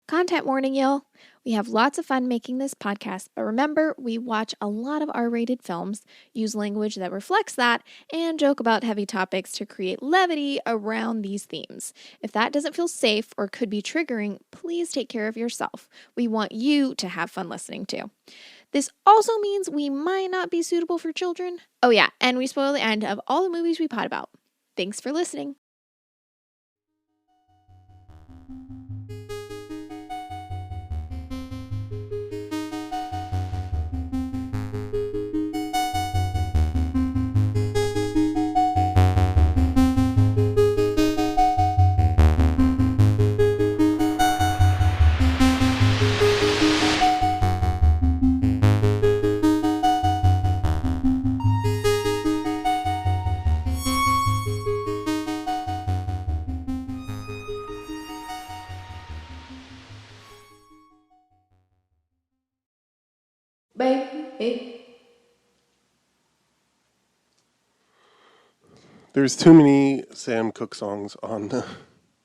Content warning, y'all. We have lots of fun making this podcast, but remember, we watch a lot of R-rated films, use language that reflects that, and joke about heavy topics to create levity around these themes. If that doesn't feel safe or could be triggering, please take care of yourself. We want you to have fun listening too. This also means we might not be suitable for children. Oh yeah, and we spoil the end of all the movies we pod about. Thanks for listening. Baby. There's too many Sam Cooke songs on the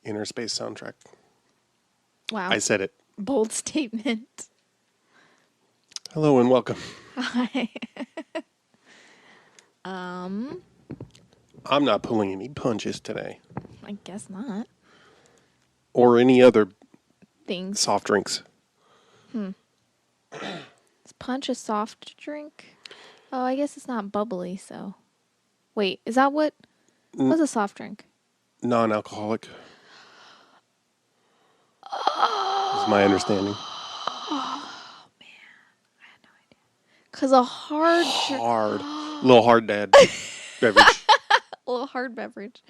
InnerSpace soundtrack. Wow. I said it. Bold statement. Hello and welcome. Hi. I'm not pulling any punches today. I guess not. Or any other Things. soft drinks. Is punch a soft drink? Oh, I guess it's not bubbly, so. Wait, is that what? What's a soft drink? Non-alcoholic. Is my understanding. Oh, man. I had no idea. Because a hard... Hard. Little hard dad beverage. A little hard beverage.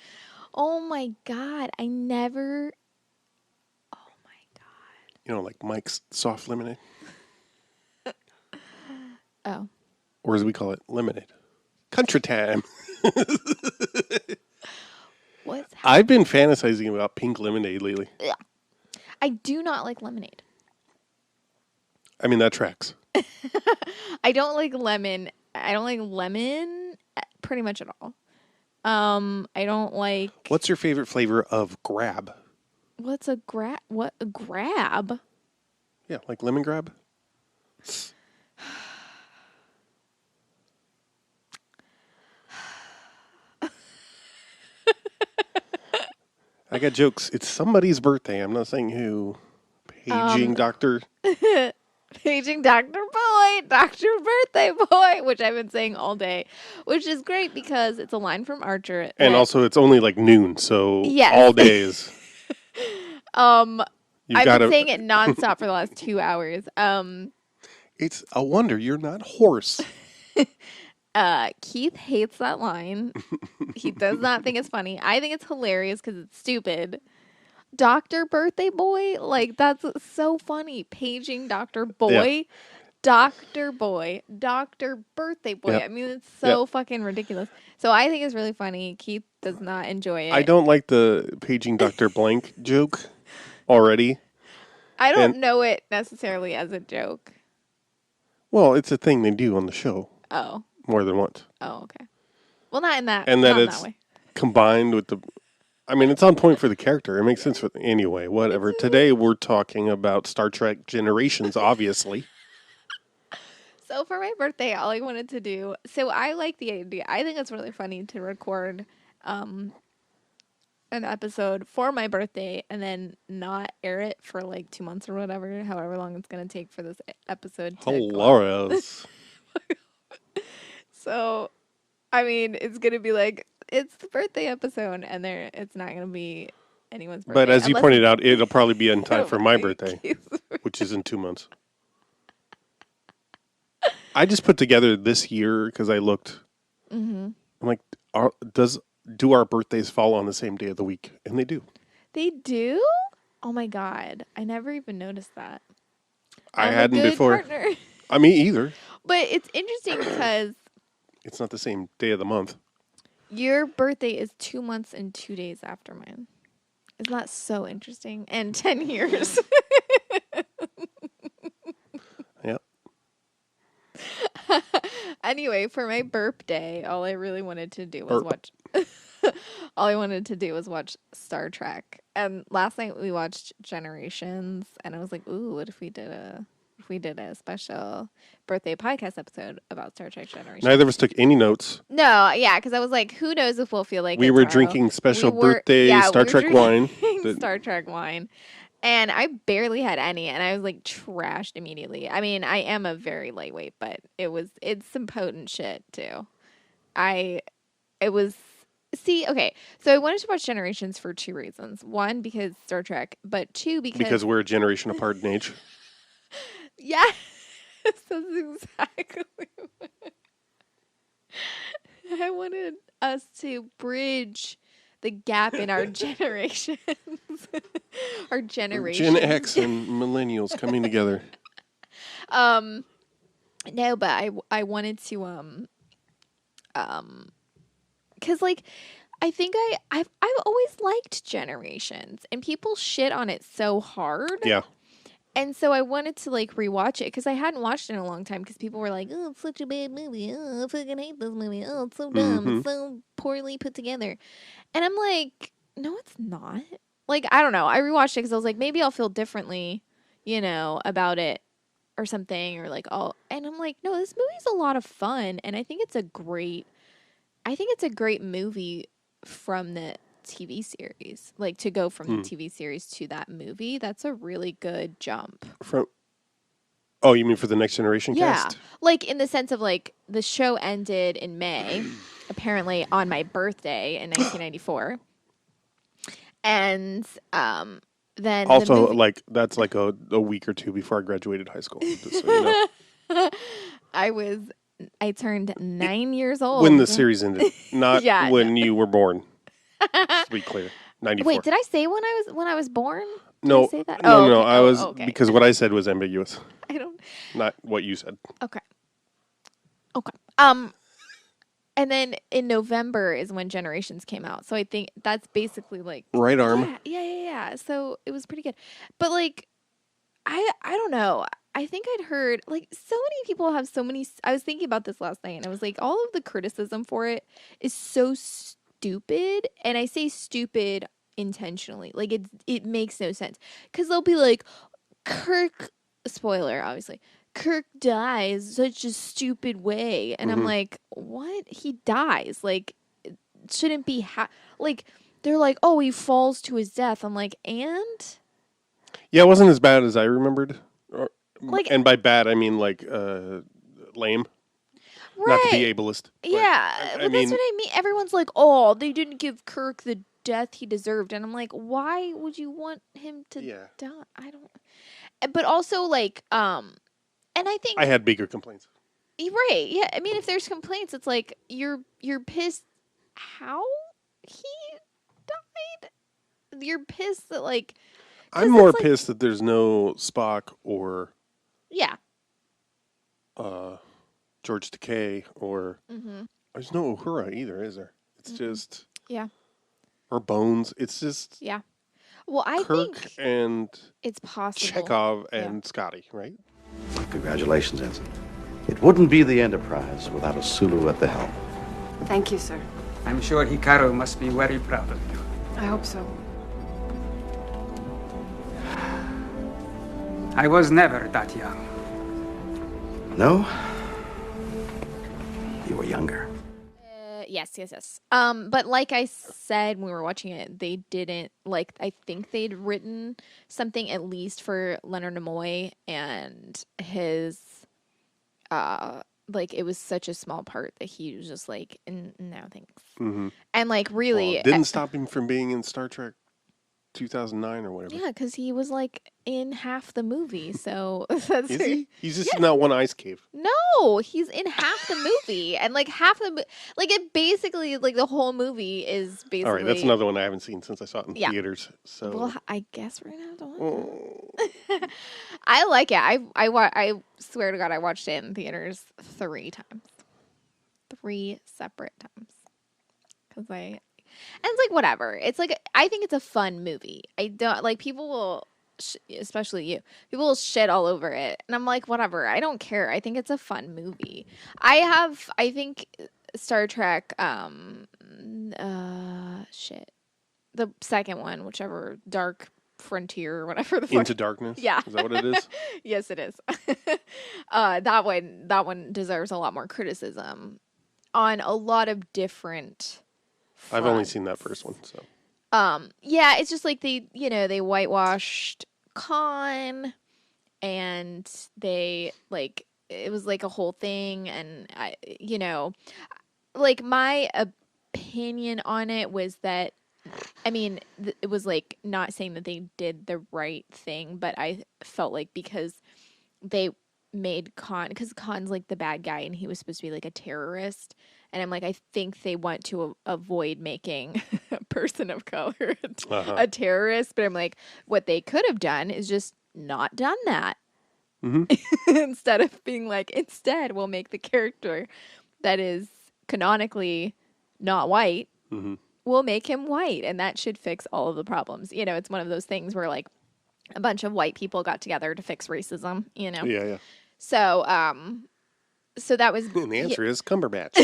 Oh, my God. I never... Oh, my God. You know, like Mike's soft lemonade. Oh. Or as we call it, lemonade. Country time. What's happening? I've been fantasizing about pink lemonade lately. Yeah. I do not like lemonade. I mean, that tracks. I don't like lemon. I don't like lemon pretty much at all. I don't like... What's your favorite flavor of grab? What's a grab? What? A grab? Yeah, like lemon grab? I got jokes. It's somebody's birthday. I'm not saying who. Paging Dr. Paging Dr. Boy, Dr. Birthday Boy, which I've been saying all day, which is great because it's a line from Archer. And also it's only like noon, so Yes. all days. I've been saying it nonstop for the last 2 hours. It's a wonder you're not hoarse. Keith hates that line. He does not think it's funny. I think it's hilarious because it's stupid. Dr. Birthday Boy, like that's so funny. Paging Dr. Boy, Yeah. Dr. Boy, Dr. Birthday Boy. Yep. I mean, it's so fucking ridiculous. So I think it's really funny. Keith does not enjoy it. I don't like the paging Dr. Blank joke already. I don't know it necessarily as a joke. Well, it's a thing they do on the show Oh. more than once. Oh, okay. Well, not in that. And that not in it's that way. combined with the... I mean, it's on point for the character. It makes sense for... Anyway, whatever. Today we're talking about Star Trek Generations, obviously. So for my birthday, all I wanted to do... So I like the idea. I think it's really funny to record an episode for my birthday and then not air it for like 2 months or whatever, however long it's going to take for this episode to Hilarious. So, I mean, it's going to be like, it's the birthday episode, and it's not going to be anyone's birthday. But as you pointed out, it'll probably be in time for my Keith's birthday, which is in 2 months. I just put together this year because I looked. Mm-hmm. I'm like, do our birthdays fall on the same day of the week? And they do. They do? Oh my God. I never even noticed that. I I'm hadn't a good before. Partner. I mean, either. But it's interesting because It's not the same day of the month. your birthday is 2 months and 2 days after mine. Isn't that so interesting? And 10 years. Yeah. Anyway, for my burp day, all I really wanted to do was watch Star Trek. And last night we watched Generations, and I was like, "Ooh, what if we did a special birthday podcast episode about Star Trek Generations?" Neither of us took any notes. No, yeah, because I was like, "Who knows if we'll feel like We it were tomorrow?" drinking special We were, birthday yeah, Star we were Trek wine. drinking Star Trek wine, and I barely had any, and I was like trashed immediately. I mean, I am a very lightweight, but it's some potent shit too. It was see, okay. So I wanted to watch Generations for two reasons. One, because Star Trek, but two, Because we're a generation apart in age. yes, that's exactly what I wanted us to bridge the gap in our generations. Our generations. Gen X and millennials coming together. No, but I wanted to because like I think I've always liked Generations, and people shit on it so hard. Yeah. And so I wanted to like rewatch it because I hadn't watched it in a long time because people were like, "Oh, it's such a bad movie. Oh, I fucking hate this movie. Oh, it's so dumb. It's so poorly put together." And I'm like, "No, it's not." Like, I don't know. I rewatched it because I was like, maybe I'll feel differently, about it or something, or like all. And I'm like, no, this movie's a lot of fun, and I think it's a great movie from the TV series. Like, to go from the TV series to that movie, that's a really good jump. Oh, you mean for the Next Generation cast? Yeah. Like, in the sense of like the show ended in May, apparently on my birthday in 1994. And then Also, the movie, like that's like a week or two before I graduated high school. Just so you know. I turned 9 years old When the series ended, not Yeah, when you were born. Just to be clear, 94. Wait, did I say when I was born? Did No, I say that? no, Oh, no. okay. I was okay. because what I said was ambiguous, I don't. not what you said. Okay. And then in November is when Generations came out. So I think that's basically like Right arm. Yeah. So it was pretty good. But like I don't know. I think I'd heard like so many people have so many I was thinking about this last night and I was like all of the criticism for it is so stupid, and I say stupid intentionally. Like it makes no sense cuz they'll be like Kirk, spoiler obviously, Kirk dies such a stupid way. And I'm like, what? He dies. Like, it shouldn't be. Like, they're like, oh, he falls to his death. I'm like, and? Yeah, it wasn't as bad as I remembered. Like, And by bad, I mean like lame. right. Not to be ableist. Yeah. But that's what I mean. Everyone's like, oh, they didn't give Kirk the death he deserved. And I'm like, why would you want him to die? I don't. But also, like, and I think I had bigger complaints. right. Yeah. I mean, if there's complaints, it's like you're pissed how he died. You're pissed that like I'm more pissed that there's no Spock or yeah. George Takei or there's no Uhura either, is there? It's just yeah. Or Bones. It's just yeah. Well, I Kirk think and it's possible. Chekhov and Scotty, right? Congratulations, Ensign. It wouldn't be the Enterprise without a Sulu at the helm. Thank you, sir. I'm sure Hikaru must be very proud of you. I hope so. I was never that young. No? You were younger. Yes. But like I said when we were watching it, they didn't like. I think they'd written something at least for Leonard Nimoy and his, like it was such a small part that he was just like, no thanks. And like really, didn't stop him from being in Star Trek 2009 or whatever. Yeah, because he was like in half the movie. So that's Is he? He's just in that one ice cave. No, he's in half the movie, and like half the like it basically like the whole movie is basically. All right, that's another one I haven't seen since I saw it in theaters. So well, I guess we're gonna have to watch it. I like it. I swear to God, I watched it in theaters 3 times, 3 separate times, because and it's like whatever. It's like I think it's a fun movie. I don't like people will. Especially you, people will shit all over it, and I'm like, whatever. I don't care. I think it's a fun movie. I think Star Trek. Shit. the second one, whichever Dark Frontier or whatever the fuck. Into Darkness? Yeah. Is that what it is? Yes, it is. That one deserves a lot more criticism on a lot of different I've only fronts. seen that first one, so. Yeah, it's just like they whitewashed Khan, and they like it was like a whole thing, and like my opinion on it was that I mean, it was like not saying that they did the right thing, but I felt like because they made Khan, because Khan's like the bad guy and he was supposed to be like a terrorist. And I'm like, I think they want to avoid making a person of color a terrorist. But I'm like, what they could have done is just not done that. Instead of being like, instead, we'll make the character that is canonically not white. We'll make him white, and that should fix all of the problems. It's one of those things where like a bunch of white people got together to fix racism. Yeah. So, so that was And the answer is Cumberbatch.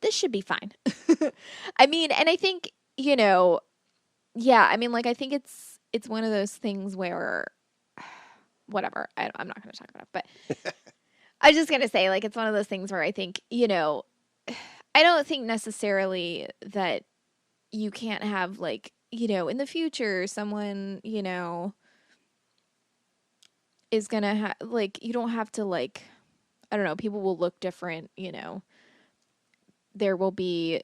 This should be fine. I mean, and I think yeah. I mean, like I think it's one of those things where whatever. I'm not going to talk about it, but. I was just going to say, like, it's one of those things where I think, I don't think necessarily that you can't have, like, in the future, someone, is going to have, like, you don't have to, like, I don't know, people will look different, there will be,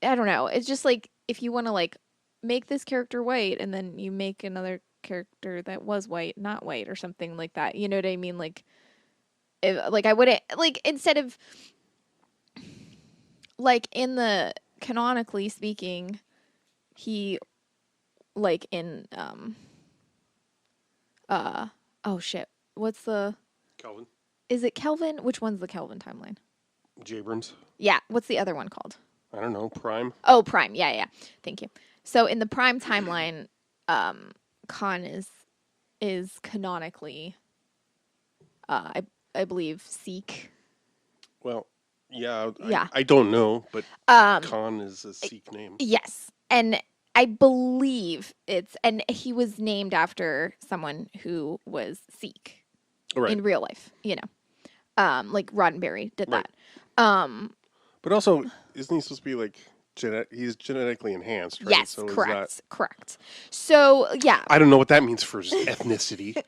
I don't know, it's just like, if you want to, like, make this character white and then you make another character that was white, not white, or something like that, you know what I mean? Like, I wouldn't like instead of like in the canonically speaking, he like in oh shit, what's the Kelvin. Is it Kelvin? Which one's the Kelvin timeline? Jabrams. Yeah, what's the other one called? I don't know. Prime. Oh, Prime. Yeah. Thank you. So in the Prime timeline, Khan is canonically I believe Sikh. Well, yeah. Yeah. I don't know, but Khan is a Sikh name. Yes. And I believe and he was named after someone who was Sikh in real life, like Roddenberry did that. But also, isn't he supposed to be like, he's genetically enhanced, right? Yes, so correct. So, yeah. I don't know what that means for ethnicity.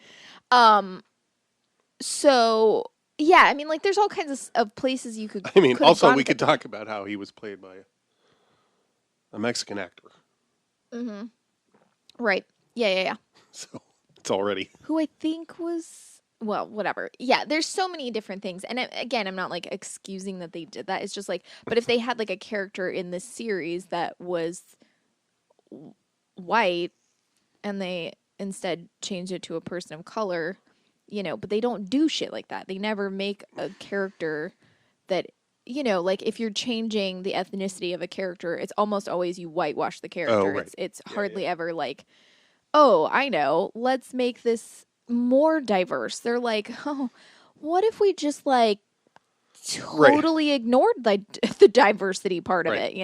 So, yeah, I mean, like, there's all kinds of places you could. I mean, also, we could talk about how he was played by a Mexican actor. Mm-hmm. Right. Yeah. So, it's already. Who I think was, well, whatever. Yeah, there's so many different things. And again, I'm not, like, excusing that they did that. It's just, like, but if they had, like, a character in this series that was white and they instead changed it to a person of color... but they don't do shit like that. They never make a character that, like if you're changing the ethnicity of a character, it's almost always you whitewash the character. Oh, right. It's hardly ever like, oh, I know, let's make this more diverse. They're like, oh, what if we just like totally ignored the diversity part of it,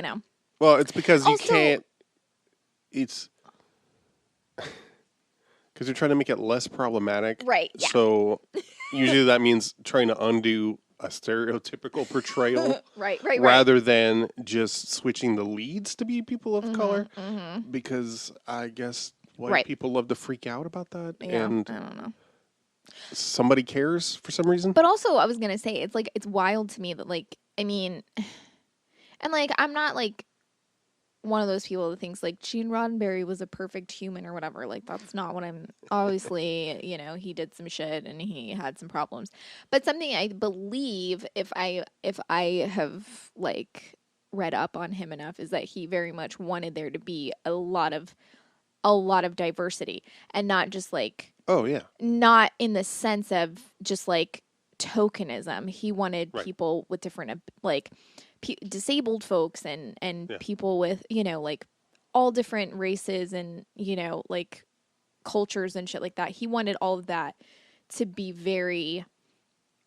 Well, it's because also, you can't, it's... Because you're trying to make it less problematic. Right, yeah. So usually that means trying to undo a stereotypical portrayal. Right. Rather than just switching the leads to be people of color. Because I guess white people love to freak out about that. Yeah, and I don't know. Somebody cares for some reason. But also, I was going to say, it's like, it's wild to me that, like, I mean, and like, I'm not like, one of those people that thinks like Gene Roddenberry was a perfect human or whatever. Like that's not what I'm obviously, he did some shit and he had some problems. But something I believe if I have like read up on him enough is that he very much wanted there to be a lot of diversity and not just like not in the sense of just like tokenism. He wanted people with different like disabled folks and people with like all different races and like cultures and shit like that. He wanted all of that to be very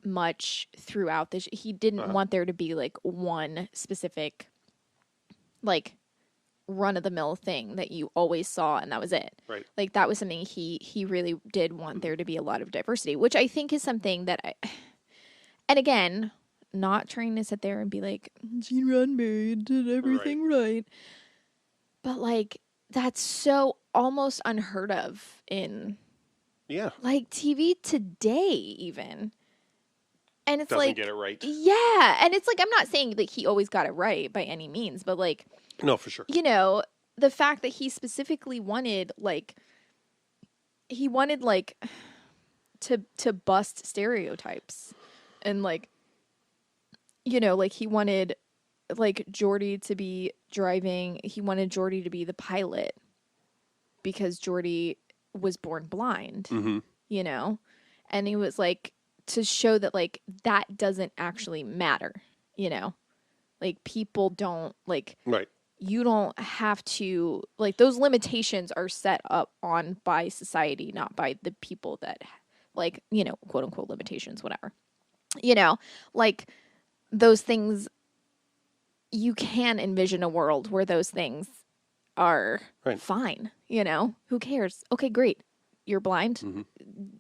much throughout this. He didn't want there to be like one specific, like, run-of-the-mill thing that you always saw and that was it. Right. Like, that was something he really did want there to be a lot of diversity, which I think is something that and again, not trying to sit there and be like, Gene Roddenberry did everything right. But, like, that's so almost unheard of in, like, TV today even. And it's doesn't get it right. Yeah. And it's like, I'm not saying that he always got it right by any means, but, like, no, for sure. You know, the fact that he specifically wanted, like, to bust stereotypes. And, like, you know, like, he wanted, like, Geordi to be driving. He wanted Geordi to be the pilot because Geordi was born blind, you know? And he was, like, to show that, like, that doesn't actually matter, you know? Like, people don't, like... Right. You don't have to, like, those limitations are set up on by society, not by the people that, like, you know, quote unquote limitations, whatever. You know, like, those things, you can envision a world where those things are fine, you know? Who cares? Okay, great. You're blind.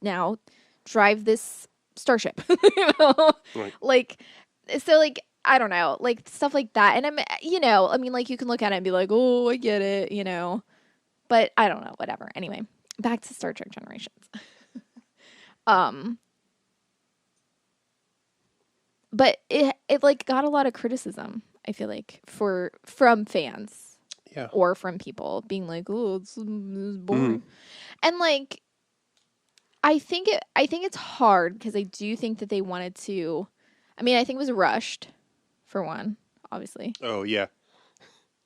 Now drive this starship, you know? Right. Like, so, like, I don't know, like, stuff like that. And I'm, you know, I mean, like, you can look at it and be like, oh, I get it, you know, but I don't know, whatever. Anyway, back to Star Trek Generations. But it like got a lot of criticism, I feel like, from fans. Yeah. Or from people being like, oh, it's boring. And, like, I think it's hard because I do think that they wanted to, I mean, I think it was rushed. For one, obviously. Oh, yeah.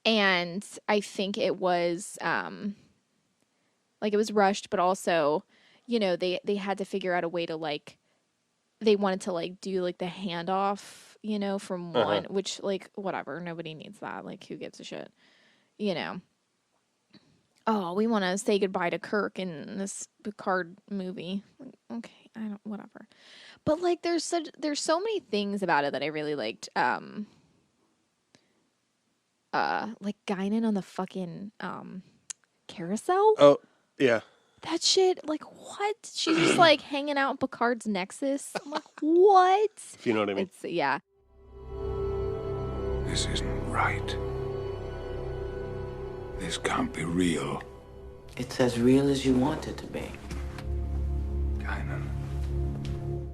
And I think it was, like, it was rushed, but also, you know, they had to figure out a way to, like, they wanted to, like, do, like, the handoff, you know, from one, which, like, whatever, nobody needs that. Like, who gives a shit? You know. Oh, we want to say goodbye to Kirk in this Picard movie. Like, okay, whatever. But, like, there's so many things about it that I really liked. Like, Guinan on the fucking carousel. Oh, yeah. That shit, like, what? She's just, like, hanging out in Picard's nexus. I'm like, what? If you know what I mean. It's, yeah. This isn't right. This can't be real. It's as real as you want it to be. Guinan.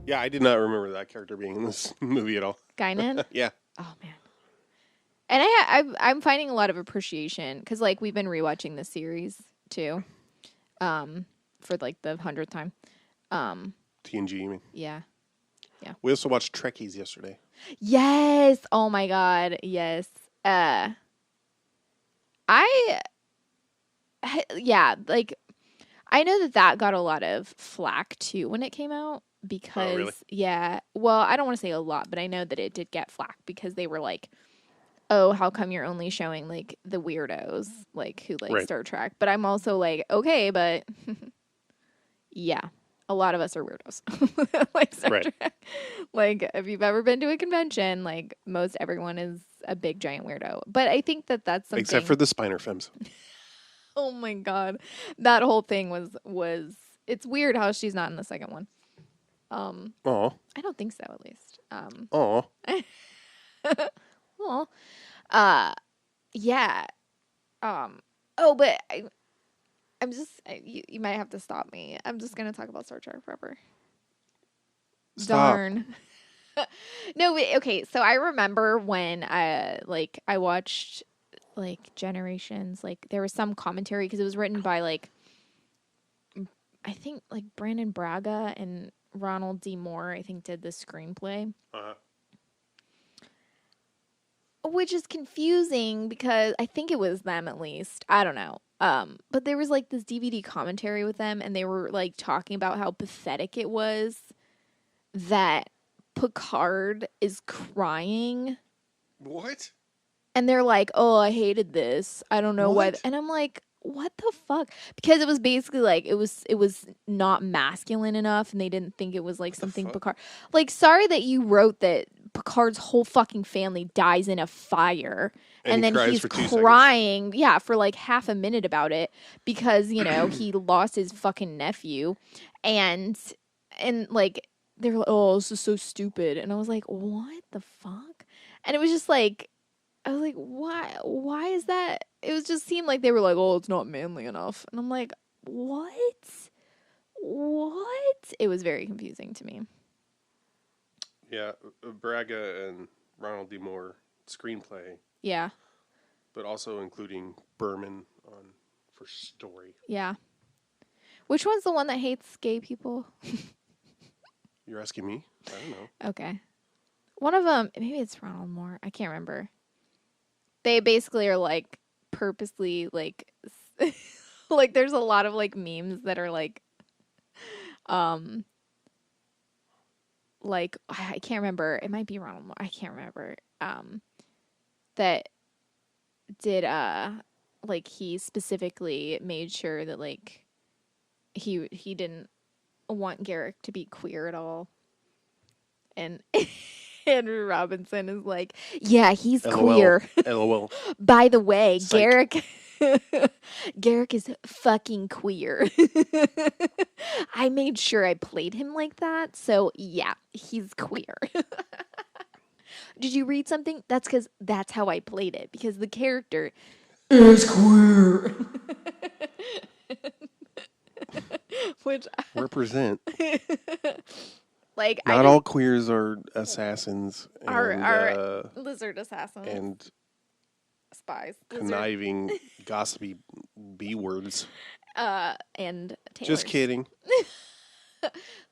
Yeah, I did not remember that character being in this movie at all. Guinan? Yeah. Oh, man. And I'm finding a lot of appreciation because, like, we've been rewatching this series too, for like the 100th time. TNG, you mean? Yeah. We also watched Trekkies yesterday. Yes. Oh my God. Yes. Like, I know that got a lot of flack too when it came out because, really? Yeah. Well, I don't want to say a lot, but I know that it did get flack because they were like, oh, how come you're only showing, like, the weirdos, like, who like Star Trek? But I'm also like, okay, but yeah, a lot of us are weirdos. Like Star Trek. Like, if you've ever been to a convention, like, most everyone is a big giant weirdo. But I think that that's something. Except for the Spiner Femmes. Oh my God, that whole thing was. It's weird how she's not in the second one. Oh. I don't think so, at least. Oh. Well, yeah. Oh, but I'm just, you might have to stop me. I'm just going to talk about Star Trek forever. Stop. Darn. No, wait, okay. So I remember when I watched, like, Generations, like, there was some commentary because it was written by, like, I think, like, Brandon Braga and Ronald D. Moore, I think, did the screenplay. Which is confusing because I think it was them, at least. I don't know. But there was, like, this DVD commentary with them, and they were, like, talking about how pathetic it was that Picard is crying. What? And they're like, oh, I hated this. I don't know why. And I'm like, what the fuck? Because it was basically like it was not masculine enough, and they didn't think it was like something fuck? Picard. Like, sorry that you wrote that Picard's whole fucking family dies in a fire, And he then cries he's for 2 seconds. crying, yeah, for like half a minute about it because he lost his fucking nephew, and like they were like, oh, this is so stupid, and I was like, what the fuck? And it was just like. I was like, why? Why is that? It was just seemed like they were like, oh, it's not manly enough. And I'm like, what? What? It was very confusing to me. Yeah, Braga and Ronald D. Moore screenplay, Yeah. but also including Berman for story. Yeah. Which one's the one that hates gay people? You're asking me? I don't know. Okay. One of them, maybe it's Ronald Moore. I can't remember. They basically are like purposely like like there's a lot of like memes that are like I can't remember. It might be Ronald Moore. I can't remember. That did like he specifically made sure that like he didn't want Garrick to be queer at all. And Andrew Robinson is like, yeah, he's LOL. queer. LOL. By the way, Psych. Garrick is fucking queer. I made sure I played him like that. So yeah, he's queer. Did you read something? That's because that's how I played it. Because the character is queer. Which Represent. like Not all queers are assassins. Are lizard assassins and spies, conniving, gossipy B words. and tailors. Just kidding.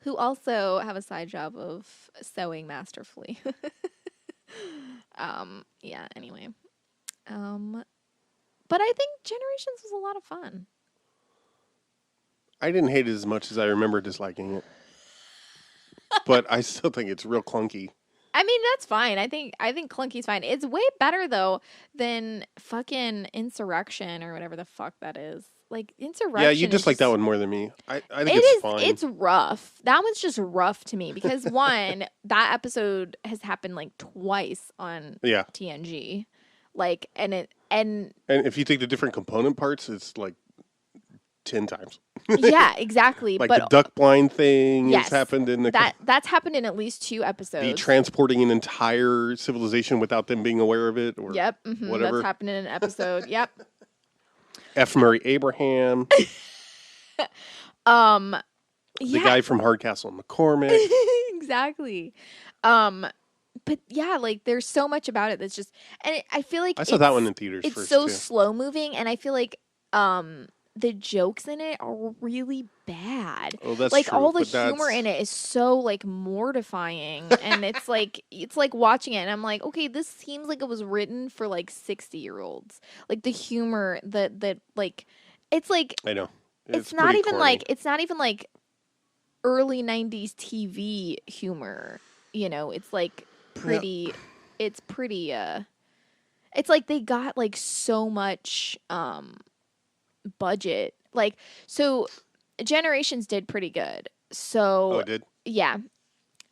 Who also have a side job of sewing masterfully. Yeah, anyway. But I think Generations was a lot of fun. I didn't hate it as much as I remember disliking it. But I still think it's real clunky. I mean, that's fine. I think clunky's fine. It's way better though than fucking Insurrection or whatever the fuck that is. Like Insurrection. Yeah, you dislike that one more than me. I think It it's is. fine. It's rough. That one's just rough to me because one, that episode has happened like twice on TNG, like, and if you take the different component parts, it's like 10 times. Yeah, exactly. Like but the duck blind thing yes, has happened in the that's happened in at least 2 episodes. the transporting an entire civilization without them being aware of it, or whatever. That's happened in an episode. Yep. F. Murray Abraham. The guy from Hardcastle McCormick. Exactly. But yeah, like there's so much about it that's just, and I feel like I saw that one in theaters. It's first, so too. slow moving, and I feel like the jokes in it are really bad. Oh, that's like true, all the but humor in it is so like mortifying, and it's like watching it, and I'm like, okay, this seems like it was written for like 60-year-olds. Like the humor, that like, it's like I know it's not even like early 90s TV humor. You know, it's like pretty. Yeah. It's pretty. It's like they got like so much budget. Like, so Generations did pretty good. So oh, it did. Yeah.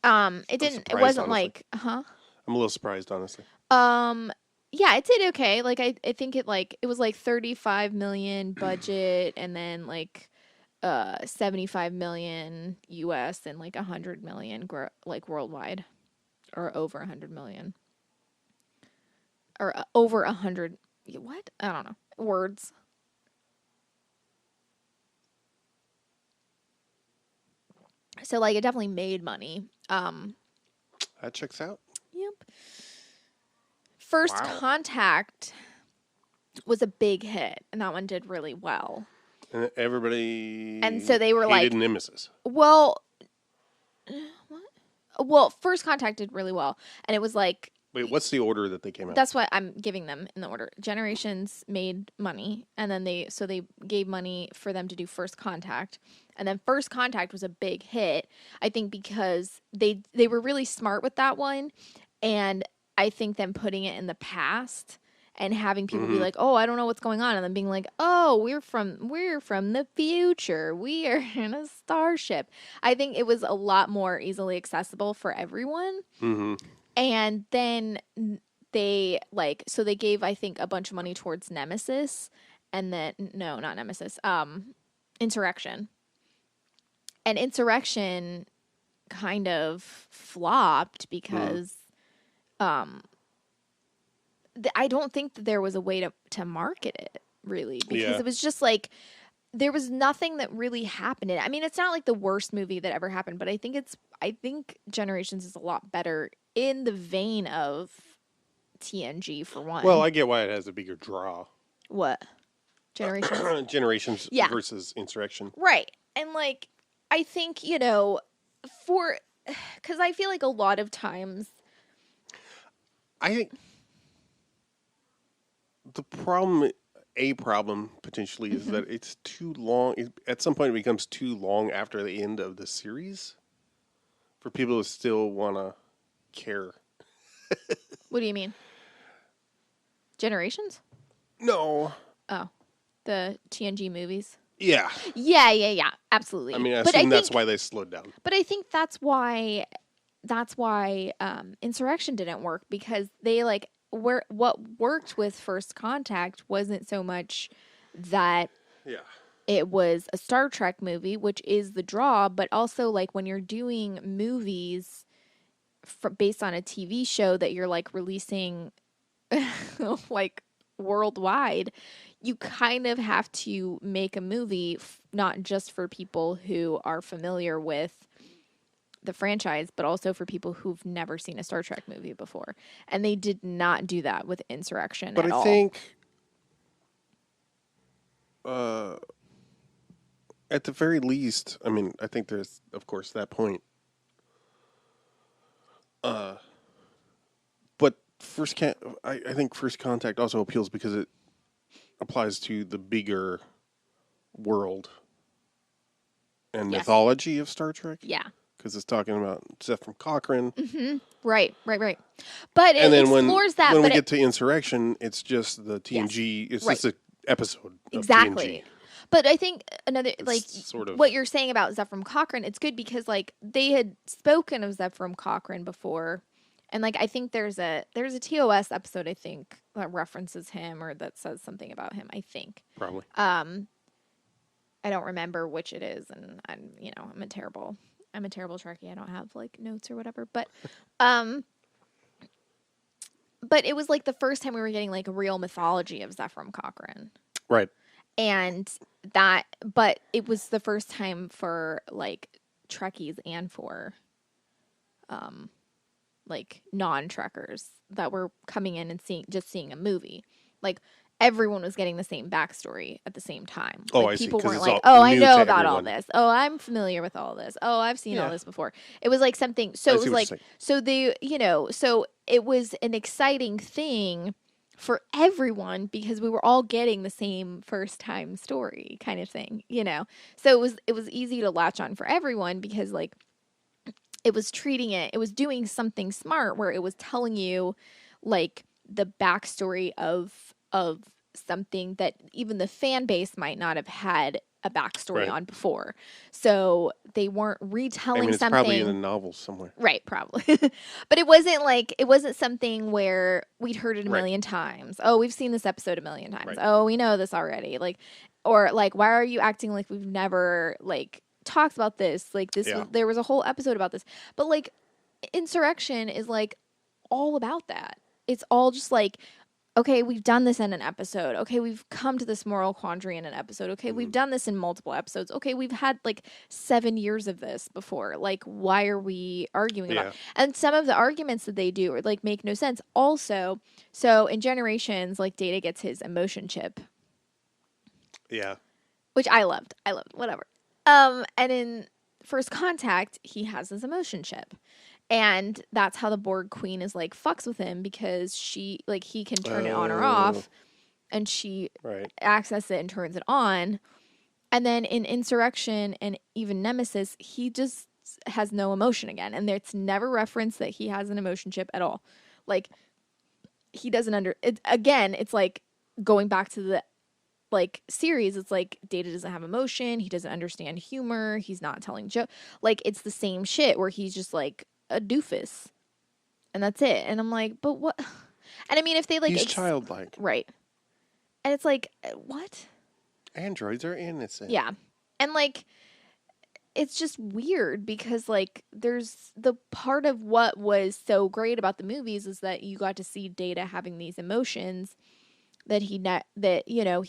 It didn't. It wasn't honestly. like, huh? I'm a little surprised, honestly. Yeah, it did okay. Like I think it was like 35 million budget, and then like 75 million US and like 100 million like worldwide, or over 100 million, or over 100. What? I don't know. Words. So like it definitely made money. That checks out. Yep. First Contact was a big hit, and that one did really well. And everybody. And so they were hated like, Nemesis. Well, what? Well, First Contact did really well, and it was like. Wait, what's the order that they came out? That's why I'm giving them in the order. Generations made money, and then they gave money for them to do First Contact, and then First Contact was a big hit. I think because they were really smart with that one, and I think them putting it in the past and having people be like, "Oh, I don't know what's going on," and then being like, "Oh, we're from the future. We are in a starship." I think it was a lot more easily accessible for everyone. Mm-hmm. And then they so they gave, I think, a bunch of money towards Nemesis, and then no, not Nemesis, Insurrection. And Insurrection kind of flopped because I don't think that there was a way to market it really, because it was just like there was nothing that really happened in it. I mean, it's not like the worst movie that ever happened, but I think Generations is a lot better in the vein of TNG for one. Well, I get why it has a bigger draw. What? Generations? Generations Yeah. versus Insurrection. Right. And like, I think, because I feel like a lot of times. I think the problem potentially is that it's too long. At some point, it becomes too long after the end of the series for people to still want to care. What do you mean? Generations? No. Oh, the TNG movies. Yeah. Yeah. Absolutely. I mean, I assume that's why they slowed down. But I think that's why Insurrection didn't work, because they what worked with First Contact wasn't so much that it was a Star Trek movie, which is the draw, but also like when you're doing movies based on a TV show that you're like releasing like worldwide, you kind of have to make a movie not just for people who are familiar with the franchise, but also for people who've never seen a Star Trek movie before. And they did not do that with Insurrection at all. But I think at the very least, I mean, I think there's, of course, that point. But I think First Contact also appeals because it applies to the bigger world and mythology of Star Trek. Yeah. Because it's talking about Zefram Cochrane. Mm-hmm. Right. But and it then explores that. When we get to Insurrection, it's just the TNG. Yes. It's just an episode exactly. of TNG. But I think another, sort of what you're saying about Zefram Cochrane, it's good because like they had spoken of Zefram Cochrane before, and like I think there's a TOS episode, I think, that references him or that says something about him. I think probably. I don't remember which it is, and I'm a terrible Trekkie. I don't have like notes or whatever, but it was like the first time we were getting like a real mythology of Zefram Cochrane, right? And but it was the first time for like Trekkies and for like non-Trekkers that were coming in and seeing a movie. Like everyone was getting the same backstory at the same time. Oh, like, I see. people weren't it's like, "Oh, I know about everyone. all this. Oh, I'm familiar with all this. Oh, I've seen all this before." It was like something. So it was like, so it was an exciting thing for everyone because we were all getting the same first time story kind of thing, So it was easy to latch on for everyone because like it was doing something smart where it was telling you like the backstory of something that even the fan base might not have had a backstory on before. So they weren't retelling it's something. Probably in a novel somewhere. Right, probably. But it wasn't something where we'd heard it a million times. Oh, we've seen this episode a million times. Right. Oh, we know this already. Like, or like, why are you acting like we've never like talked about this? Like this there was a whole episode about this. But like Insurrection is like all about that. It's all just like, okay, we've done this in an episode. Okay, we've come to this moral quandary in an episode. Okay, we've done this in multiple episodes. Okay, we've had like 7 years of this before. Like, why are we arguing about it? And some of the arguments that they do are like make no sense. Also, so in Generations, like Data gets his emotion chip. Yeah. Which I loved. Whatever. And in First Contact, he has his emotion chip. And that's how the Borg Queen is like fucks with him because he can turn it on or off, and she accesses it and turns it on. And then in Insurrection and even Nemesis, he just has no emotion again, and it's never referenced that he has an emotion chip at all. Like he doesn't it again, it's like going back to the like series, it's like Data doesn't have emotion, he doesn't understand humor, he's not telling joke. Like it's the same shit where he's just like a doofus. And that's it. And I'm like, but what? And I mean, if they like He's childlike. Right. And it's like, what? Androids are innocent. Yeah. And like it's just weird because like there's the part of what was so great about the movies is that you got to see Data having these emotions that he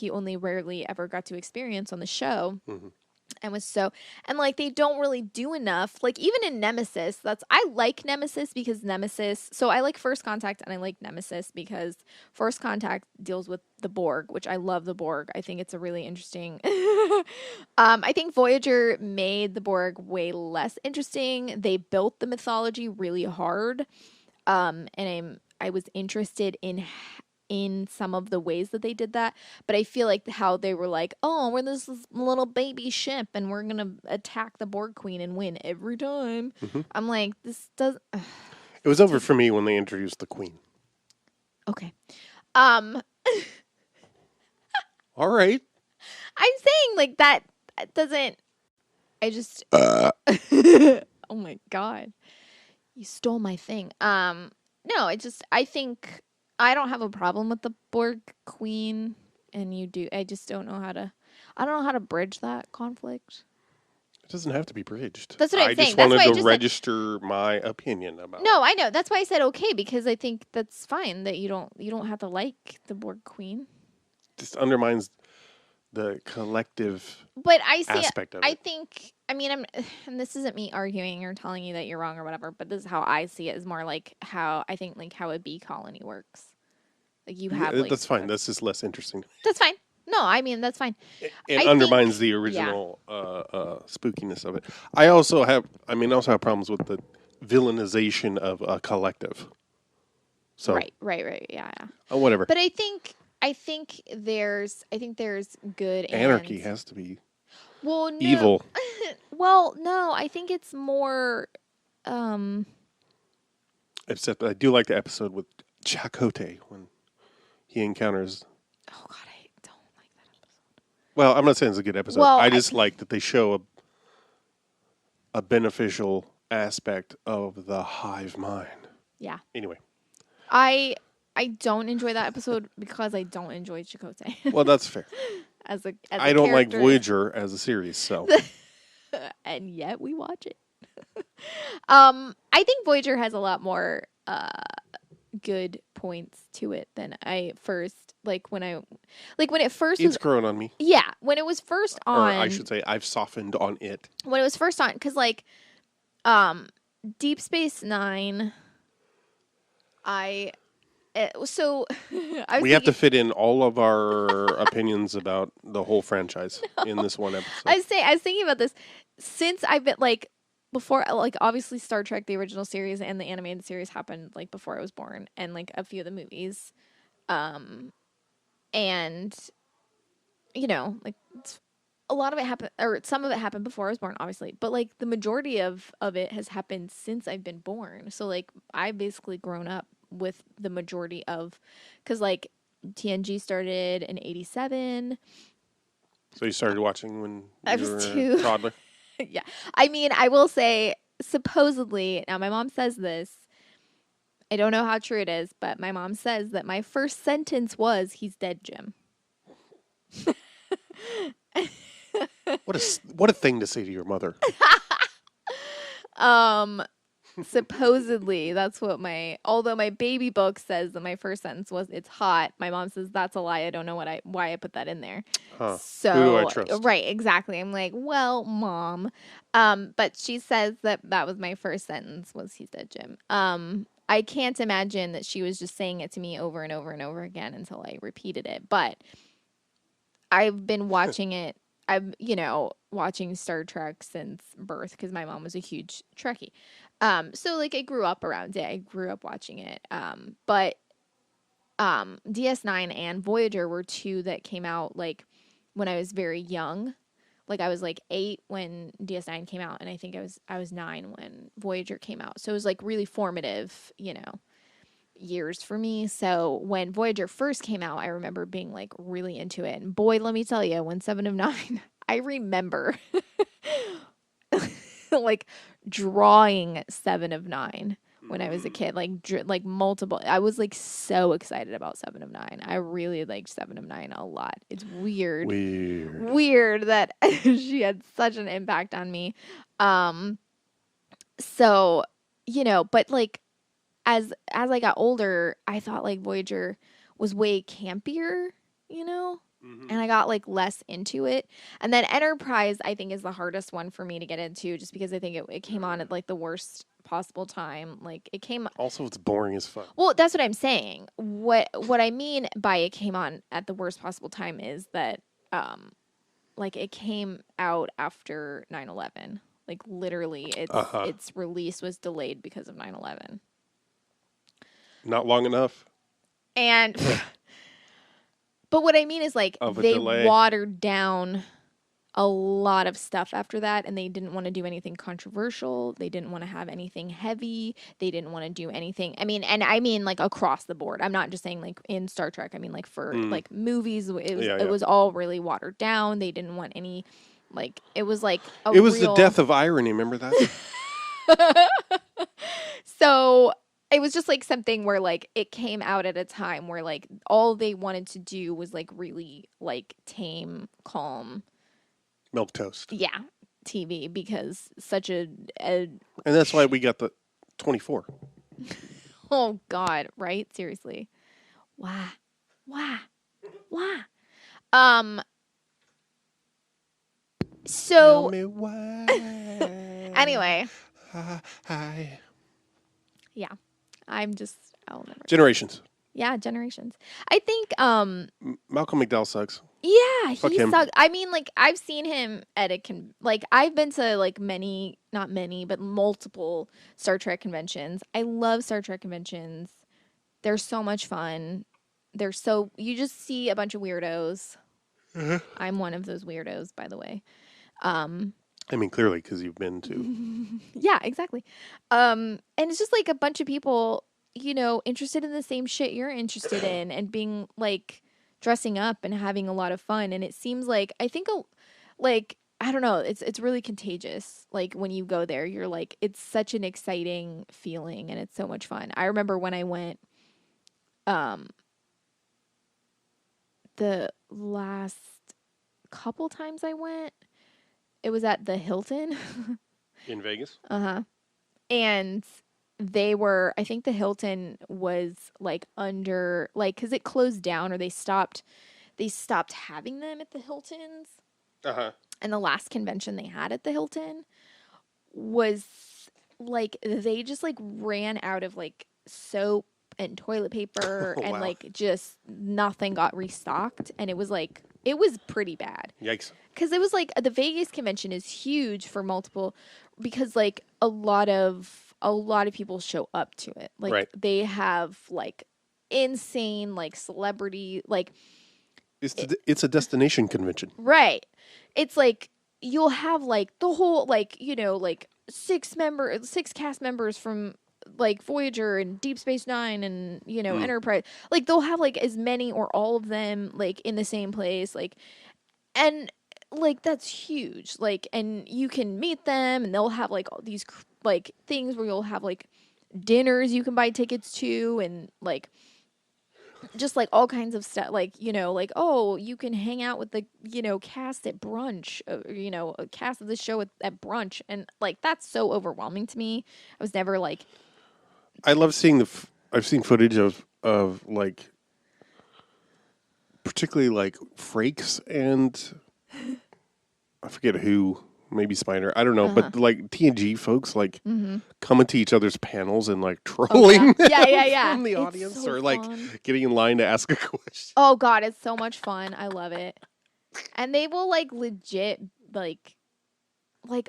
only rarely ever got to experience on the show. Mm-hmm. And was so, and like they don't really do enough. Like even in Nemesis, I like Nemesis because Nemesis. So I like First Contact and I like Nemesis because First Contact deals with the Borg, which I love the Borg. I think it's a really interesting. I think Voyager made the Borg way less interesting. They built the mythology really hard, and I was interested in some of the ways that they did that, but I feel like how they were like, oh, we're this little baby ship and we're gonna attack the Borg Queen and win every time. Mm-hmm. I'm like, this does. It was over for me when they introduced the Queen. Okay. All right. I'm saying like that doesn't. I just. Oh my god, you stole my thing. No, I think. I don't have a problem with the Borg Queen, and you do. I just don't know how to. I don't know how to bridge that conflict. It doesn't have to be bridged. That's what I'm saying. I just wanted to register my opinion about. No, I know. That's why I said okay because I think that's fine that you don't have to like the Borg Queen. Just undermines the collective. But I see. Aspect of I it. think. I mean, and this isn't me arguing or telling you that you're wrong or whatever. But this is how I see it. Is more like how I think like how a bee colony works. Like you have. Like, that's fine. That's just less interesting. That's fine. No, I mean that's fine. It undermines the original spookiness of it. I also have problems with the villainization of a collective. So right, yeah. Whatever. But I think there's good anarchy has to be no. evil. Well, no, I think it's more. Except I do like the episode with Chakotay when he encounters. Oh God, I don't like that episode. Well, I'm not saying it's a good episode. Well, I just like that they show a beneficial aspect of the hive mind. Yeah. Anyway. I don't enjoy that episode because I don't enjoy Chakotay. Well, that's fair. as a I don't like character. Voyager as a series, so. And yet we watch it. I think Voyager has a lot more good points to it than I first when it first it's grown on me. Yeah, when it was first on. Or I should say I've softened on it. When it was first on, because Deep Space Nine. We have to fit in all of our opinions about the whole franchise in this one episode. I was thinking about this since I've been before, obviously Star Trek, the original series and the animated series happened before I was born, and a few of the movies, and a lot of it happened, or some of it happened before I was born, obviously, but the majority of it has happened since I've been born. So I've basically grown up with the majority of, because TNG started in 1987. So you started watching when I you was were 2. a toddler? Yeah. I mean, I will say, supposedly, now my mom says this, I don't know how true it is, but my mom says that my first sentence was, "He's dead, Jim." What a thing to say to your mother. Supposedly, that's what although my baby book says that my first sentence was, "It's hot," my mom says that's a lie. I don't know why I put that in there. Huh. So, who do I trust? Right, exactly. I'm like, well, Mom. But she says that was my first sentence was, "He's dead, Jim." I can't imagine that she was just saying it to me over and over and over again until I repeated it. But I've been watching it. I'm, watching Star Trek since birth because my mom was a huge Trekkie. So I grew up around it. I grew up watching it. But DS9 and Voyager were two that came out when I was very young. I was 8 when DS9 came out, and I think I was 9 when Voyager came out. So it was really formative, years for me. So when Voyager first came out, I remember being like really into it. And boy, let me tell you, when 7 of 9, I remember like drawing 7 of 9 when I was a kid, like multiple. I was like so excited about 7 of 9. I really liked 7 of 9 a lot. It's weird that she had such an impact on me. So, but like as I got older, I thought like Voyager was way campier, and I got like less into it. And then Enterprise, I think, is the hardest one for me to get into, just because I think it came on at like the worst possible time. Like it came. Also, it's boring as fuck. Well, that's what I'm saying. What I mean by it came on at the worst possible time is that, like it came out after 9/11. Like literally, its release was delayed because of 9/11. Not long enough. And, but what I mean is like they delay. watered down a lot of stuff after that, and they didn't want to do anything controversial. They didn't want to have anything heavy. They didn't want to do anything. I mean like across the board. I'm not just saying like in Star Trek. I mean like for like movies, it was all really watered down. They didn't want any, like it was like it was the death of irony. Remember that? So it was just like something where like it came out at a time where like all they wanted to do was like really like tame, calm Milquetoast. Yeah, TV, because such a and that's why we got the 24. Oh God, right? Seriously. Why? So tell me why. Anyway. Hi. Yeah. I'll never. Generations. Yeah, Generations. I think Malcolm McDowell sucks. Yeah, Fuck he him. sucks. I mean, like I've seen him at like I've been to like not many, but multiple Star Trek conventions. I love Star Trek conventions. They're so much fun. You just see a bunch of weirdos. I'm one of those weirdos, by the way. I mean, clearly, because you've been to. Yeah, exactly. And it's just like a bunch of people, interested in the same shit you're interested in, and being like dressing up and having a lot of fun. And it seems like, I think, I don't know, it's really contagious. Like when you go there, you're like, it's such an exciting feeling, and it's so much fun. I remember when I went, the last couple times I went, it was at the Hilton. In Vegas? Uh-huh. And I think the Hilton was like under, like, because it closed down, or they stopped having them at the Hiltons. Uh-huh. And the last convention they had at the Hilton was like, they just like ran out of like soap and toilet paper and Wow. like just nothing got restocked. And it was pretty bad. Yikes. Because it was like the Vegas convention is huge for multiple, because like a lot of people show up to it. Like right. They have like insane like celebrity, like it's a destination convention. Right. It's like you'll have like the whole like like 6 cast members from like Voyager and Deep Space Nine and Enterprise. Like they'll have like as many or all of them like in the same place, like, and like that's huge. Like, and you can meet them, and they'll have like all these like things where you'll have like dinners you can buy tickets to, and like just like all kinds of stuff, like like, oh, you can hang out with the cast at brunch, a cast of the show at brunch, and like that's so overwhelming to me. I was never like, I love seeing I've seen footage of like particularly like Frakes and I forget who, maybe Spider, I don't know, but like TNG folks like coming to each other's panels and like trolling yeah. from the It's audience, so or like fun. getting in line to ask a question. Oh God, it's so much fun. I love it. And they will like legit like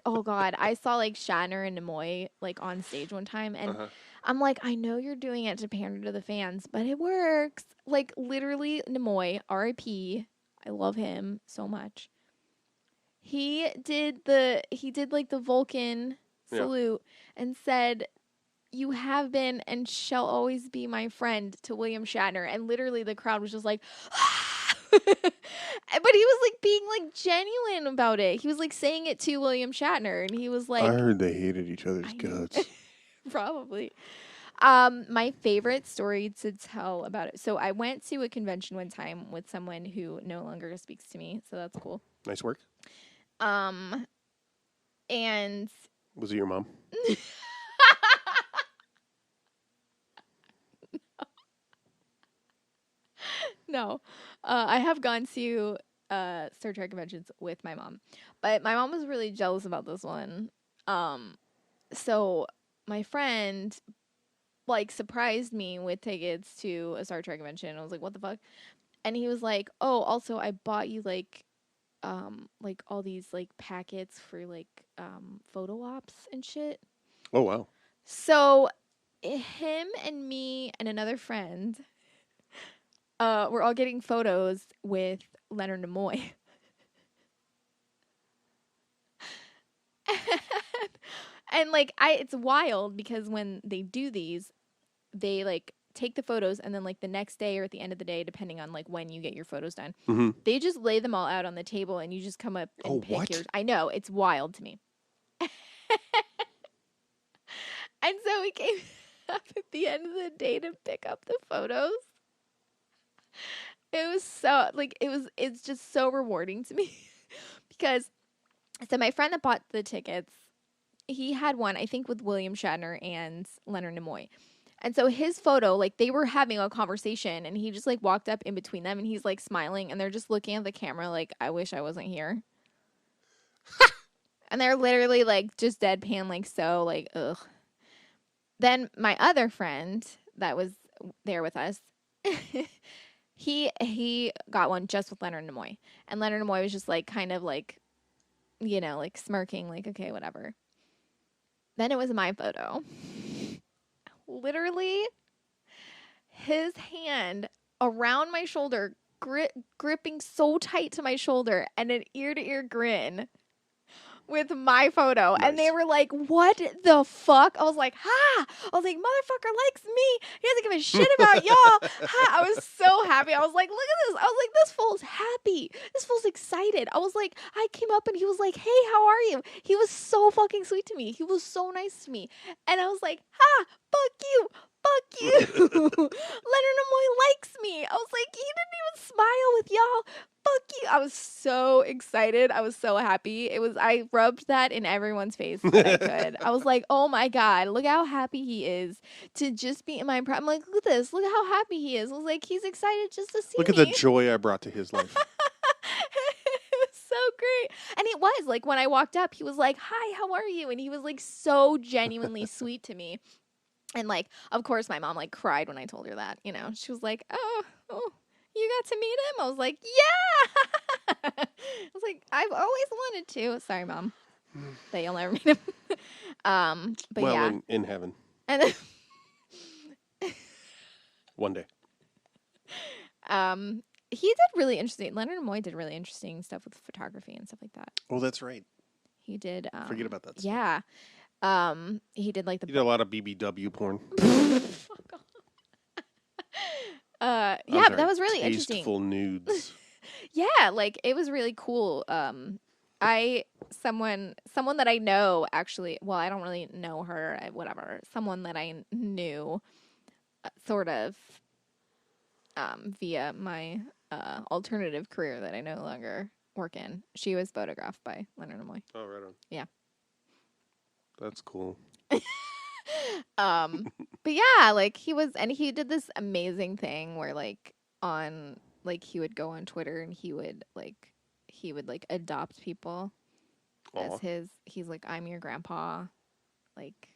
oh God, I saw like Shatner and Nimoy like on stage one time, and I'm like, I know you're doing it to pander to the fans, but it works. Like literally, Nimoy, R.I.P. I love him so much. He did like the Vulcan salute and said, you have been and shall always be my friend to William Shatner. And literally the crowd was just like, but he was like being like genuine about it. He was like saying it to William Shatner, and he was like, I heard they hated each other's guts. probably. My favorite story to tell about it. So I went to a convention one time with someone who no longer speaks to me, so that's cool. Nice work. And Was it your mom? no, I have gone to Star Trek conventions with my mom, but my mom was really jealous about this one. So my friend like surprised me with tickets to a Star Trek convention. I was like, "What the fuck?" And he was like, "Oh, also I bought you like all these like packets for like photo ops and shit." Oh, wow. So him and me and another friend we're all getting photos with Leonard Nimoy. And like it's wild because when they do these, they like take the photos and then like the next day or at the end of the day, depending on like when you get your photos done, they just lay them all out on the table and you just come up and pick yours. I know, it's wild to me. And so we came up at the end of the day to pick up the photos. It was so like it's just so rewarding to me because so my friend that bought the tickets, he had one I think with William Shatner and Leonard Nimoy. And so his photo, like they were having a conversation and he just like walked up in between them and he's like smiling and they're just looking at the camera like, I wish I wasn't here. And they're literally like just deadpan, like so like, ugh. Then my other friend that was there with us, he got one just with Leonard Nimoy. And Leonard Nimoy was just like kind of like, you know, like smirking, like, okay, whatever. Then it was my photo. Literally, his hand around my shoulder, gripping so tight to my shoulder, and an ear-to-ear grin with my photo. Nice. And they were like, what the fuck? I was like, ha! I was like, motherfucker likes me. He doesn't give a shit about y'all. Ha! I was so happy. I was like, look at this. I was like, this fool's happy. This fool's excited. I was like, I came up and he was like, hey, how are you? He was so fucking sweet to me. He was so nice to me. And I was like, ha! Fuck you. Fuck you. Leonard Nimoy likes me. I was like, he didn't even smile with y'all. Fuck you. I was so excited. I was so happy. I rubbed that in everyone's face that I could. I was like, oh my God, look how happy he is to just be in my I'm like, look at this. Look how happy he is. I was like, he's excited just to see me. Look at the joy I brought to his life. It was so great. And it was like when I walked up, he was like, hi, how are you? And he was like so genuinely sweet to me. And like, of course, my mom like cried when I told her that, you know, she was like, oh, you got to meet him? I was like, yeah. I was like, I've always wanted to. Sorry, Mom, that you'll never meet him. But well, yeah, in heaven, and then, one day. he did really interesting. Leonard Nimoy did really interesting stuff with photography and stuff like that. Oh, that's right. He did. Forget about that. Yeah. He did like he did a lot of BBW porn. Yeah, but that was really interesting. Tasteful nudes. Yeah, like it was really cool. Someone that I know actually. Well, I don't really know her. Whatever. Someone that I knew, sort of, via my alternative career that I no longer work in. She was photographed by Leonard Nimoy. Oh, right on. Yeah. That's cool. But yeah, like he did this amazing thing where like he would go on Twitter and he would adopt people as he's like, I'm your grandpa, like,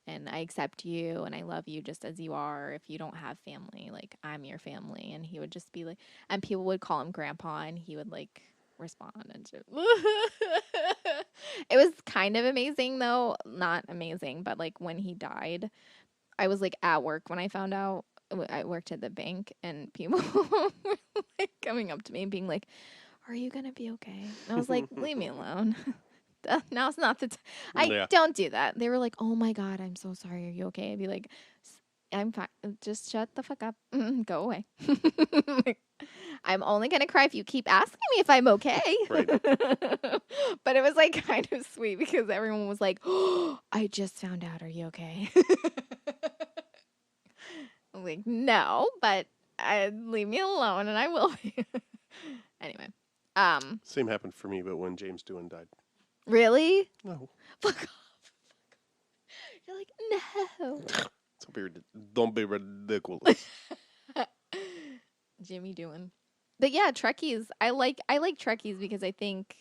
and I accept you and I love you just as you are. If you don't have family, like I'm your family. And he would just be like, and people would call him grandpa and he would like respond and just it was kind of amazing though. Not amazing, but like when he died, I was like at work when I found out. I worked at the bank and people were like coming up to me and being like, are you gonna be okay? And I was like, leave me alone. Now's not the time. I don't do that. They were like, "Oh my god, I'm so sorry. Are you okay?" I'd be like, "I'm fine. Just shut the fuck up. Go away." I'm only gonna cry if you keep asking me if I'm okay. Right. But it was like kind of sweet because everyone was like, "Oh, I just found out. Are you okay?" I'm like, "No, but leave me alone, and I will." Anyway, Same happened for me, but when James Doohan died. really? No. Fuck off. You're like, no. Don't be ridiculous. Jimmy Doohan. But yeah, Trekkies. I like Trekkies because I think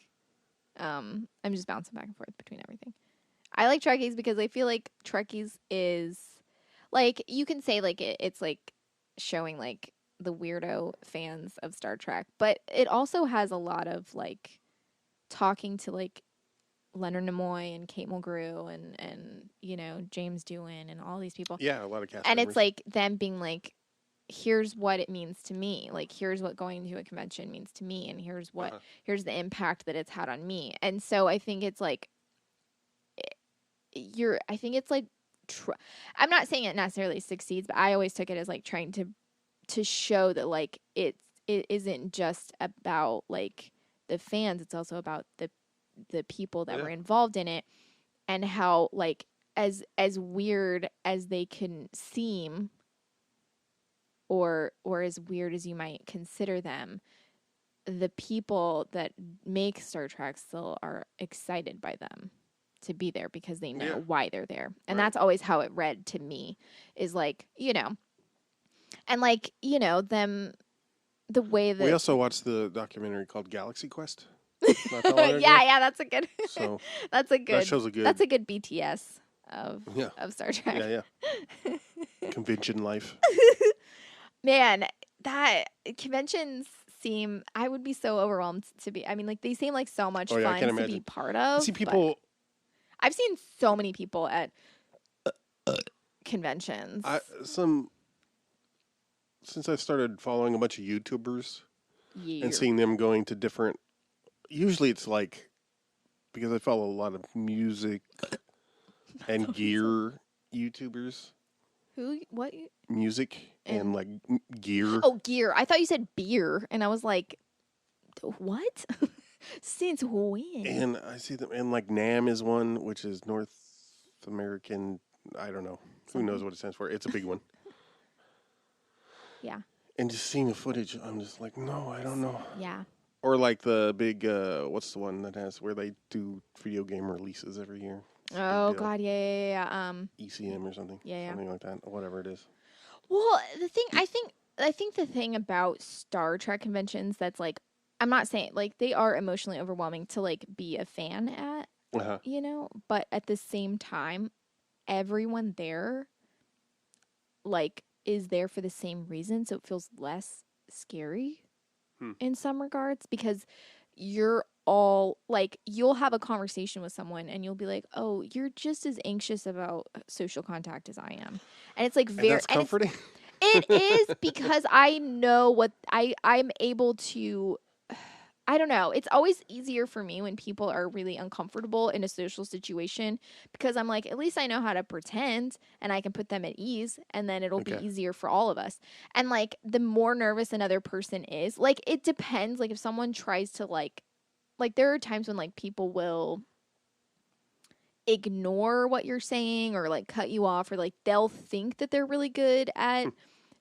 I'm just bouncing back and forth between everything. I like Trekkies because I feel like Trekkies is like you can say like it's like showing like the weirdo fans of Star Trek, but it also has a lot of like talking to like Leonard Nimoy and Kate Mulgrew and you know James Doohan and all these people. Yeah, a lot of cast And members. it's like them being like, here's what it means to me. Like here's what going to a convention means to me, and here's what here's the impact that it's had on me. And so I think it's like I think it's like I'm not saying it necessarily succeeds, but I always took it as like trying to show that like it isn't just about like the fans, it's also about the people that were involved in it, and how like as weird as they can seem or as weird as you might consider them, the people that make Star Trek still are excited by them to be there because they know why they're there. And that's always how it read to me, is like, you know, and like, you know, them, the way that we also watched the documentary called Galaxy Quest. yeah, that's a good. So that's a good. that shows a good. That's a good BTS of Star Trek. Yeah. Convention life. Man, that conventions seem. I would be so overwhelmed to be. I mean, like they seem like so much fun to be part of. See people. I've seen so many people at conventions. Since I started following a bunch of YouTubers and seeing them going to different. Usually it's like, because I follow a lot of music and gear YouTubers. Who? What? Music and like gear. Oh, gear. I thought you said beer, and I was like, what? Since when? And I see them, and like NAM is one, which is North American. I don't know. Who knows what it stands for? It's a big one. Yeah. And just seeing the footage, I'm just like, no, I don't know. Yeah. Or like the big, what's the one that has where they do video game releases every year? Oh God, yeah. ECM or something. Yeah. Something like that, or whatever it is. Well, I think the thing about Star Trek conventions that's like, I'm not saying like they are emotionally overwhelming to like be a fan at, you know, but at the same time, everyone there like is there for the same reason, so it feels less scary in some regards, because you're all like, you'll have a conversation with someone and you'll be like, oh, you're just as anxious about social contact as I am. And it's like very, and that's comforting. It is, because I know what I'm able to, I don't know. It's always easier for me when people are really uncomfortable in a social situation, because I'm like, at least I know how to pretend and I can put them at ease, and then it'll be easier for all of us. And like the more nervous another person is, like it depends. Like if someone tries to like there are times when like people will ignore what you're saying or like cut you off, or like they'll think that they're really good at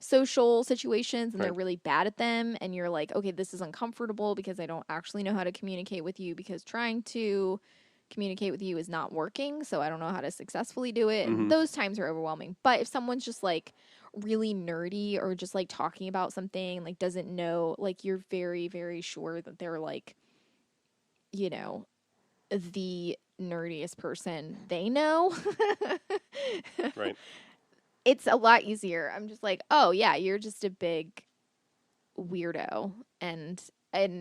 social situations and they're really bad at them, and you're like, okay, this is uncomfortable because I don't actually know how to communicate with you, because trying to communicate with you is not working, so I don't know how to successfully do it. And those times are overwhelming. But if someone's just like really nerdy or just like talking about something, like doesn't know, like you're very, very sure that they're like, you know, the nerdiest person they know. Right. It's a lot easier. I'm just like, oh yeah, you're just a big weirdo. And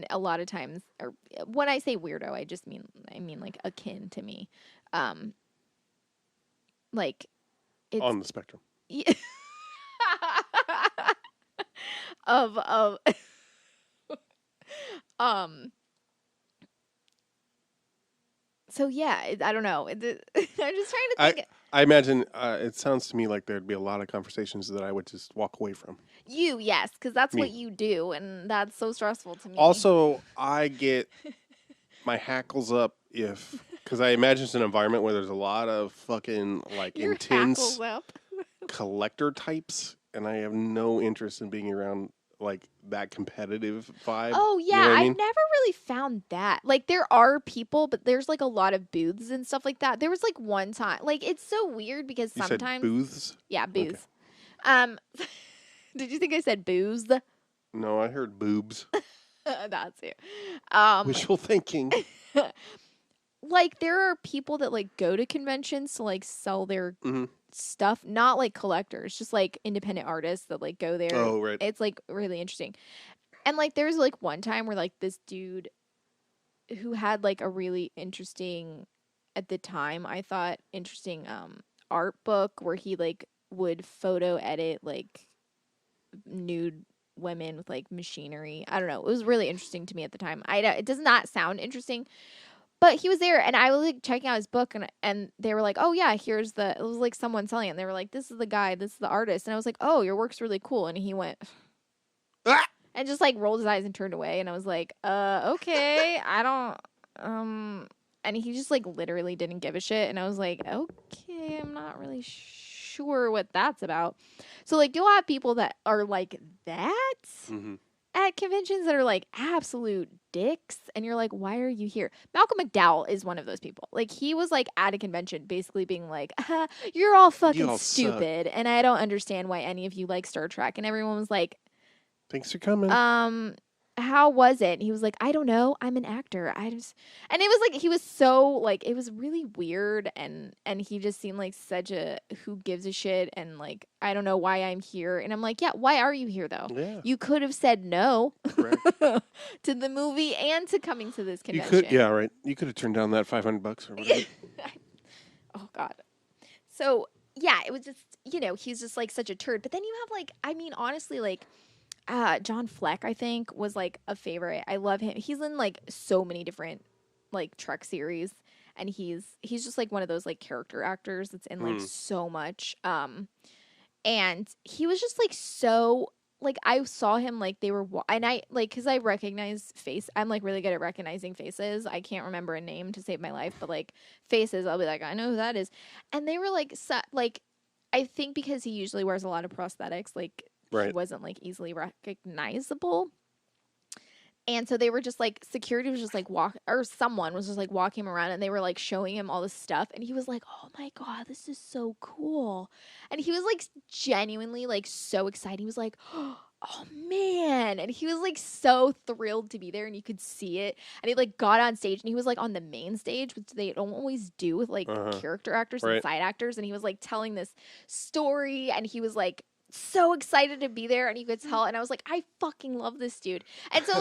a lot of times, or when I say weirdo, I mean like akin to me. Like it's on the spectrum. of So yeah, I don't know. I'm just trying to think. I imagine it sounds to me like there'd be a lot of conversations that I would just walk away from. Yes, because that's what Me. you do, and that's so stressful to me. Also, I get my hackles up because I imagine it's an environment where there's a lot of fucking like Your intense hackles up. collector types, and I have no interest in being around like that competitive vibe. Oh yeah, You know what I I've mean? never really found that. Like there are people, but there's like a lot of booths and stuff like that. There was like one time, like it's so weird because You sometimes said booths? yeah, booths. Did you think I said booze? No, I heard boobs. That's it. Wishful thinking. Like there are people that like go to conventions to like sell their Mhm. stuff, not like collectors, just like independent artists that like go there. Oh, right. It's like really interesting. And like there's like one time where like this dude who had like a really interesting, at the time I thought interesting art book where he like would photo edit like nude women with like machinery. I don't know. It was really interesting to me at the time. It does not sound interesting, but he was there, and I was like checking out his book, and they were like, "Oh yeah, here's the." It was like someone selling it. And they were like, "This is the guy. This is the artist." And I was like, "Oh, your work's really cool." And he went Ah! and just like rolled his eyes and turned away. And I was like, okay, I don't." And he just like literally didn't give a shit. And I was like, "Okay, I'm not really sure what that's about." So like, you'll have people that are like that. Mm-hmm. At conventions that are like absolute dicks, and you're like, why are you here? Malcolm McDowell is one of those people. Like he was like at a convention basically being like, you're all fucking all stupid, and I don't understand why any of you like Star Trek. And everyone was like, Thanks for coming. how was it? And he was like, I don't know, I'm an actor. And it was like he was so like, it was really weird, and he just seemed like such a who gives a shit, and like, I don't know why I'm here. And I'm like, yeah, why are you here though? Yeah. You could have said no Correct. to the movie and to coming to this You convention. could, yeah, right. You could have turned down that $500 or whatever. Oh God. So yeah, it was just, he's just like such a turd. But then you have like, I mean, honestly, like John Fleck, I think, was like a favorite. I love him. He's in like so many different like Trek series, and he's just like one of those like character actors that's in like so much. And he was just like so like, I saw him like they were and I like, because I recognize face. I'm like really good at recognizing faces. I can't remember a name to save my life, but like faces, I'll be like, I know who that is. And they were like like, I think because he usually wears a lot of prosthetics, like he wasn't like easily recognizable. And so they were just like, security was just like someone was just like walking him around, and they were like showing him all this stuff, and he was like, oh my God, this is so cool. And he was like genuinely like so excited. He was like, oh man. And he was like so thrilled to be there, and you could see it. And he like got on stage, and he was like on the main stage, which they don't always do with like character actors and side actors. And he was like telling this story, and he was like so excited to be there, and you could tell. And I was like, I fucking love this dude. And so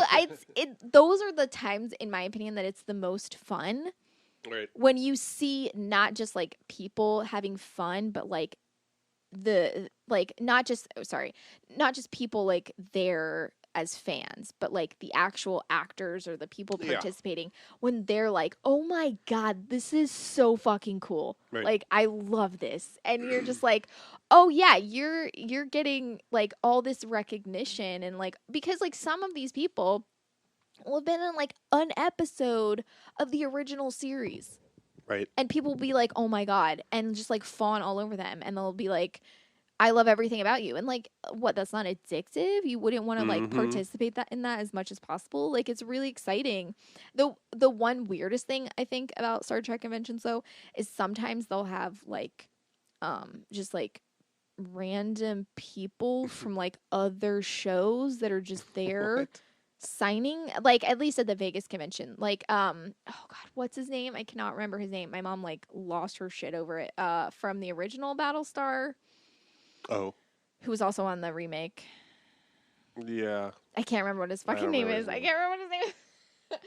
those are the times, in my opinion, that it's the most fun. Right. When you see not just like people having fun, but like not just people like there as fans, but like the actual actors or the people participating, when they're like, oh my God, this is so fucking cool. Right. Like, I love this. And you're just like, oh yeah, you're getting like all this recognition, and like, because like some of these people will have been in like an episode of the original series. Right. And people will be like, oh my God, and just like fawn all over them, and they'll be like, I love everything about you. And like, what, that's not addictive? You wouldn't want to like participate in that as much as possible. Like, it's really exciting. The one weirdest thing I think about Star Trek conventions though is sometimes they'll have like just like random people from like other shows that are just there signing, like, at least at the Vegas convention, like oh God, what's his name? I cannot remember his name. My mom like lost her shit over it. From the original Battlestar. Oh. Who was also on the remake. Yeah. I can't remember what his fucking name is. I can't remember what his name is.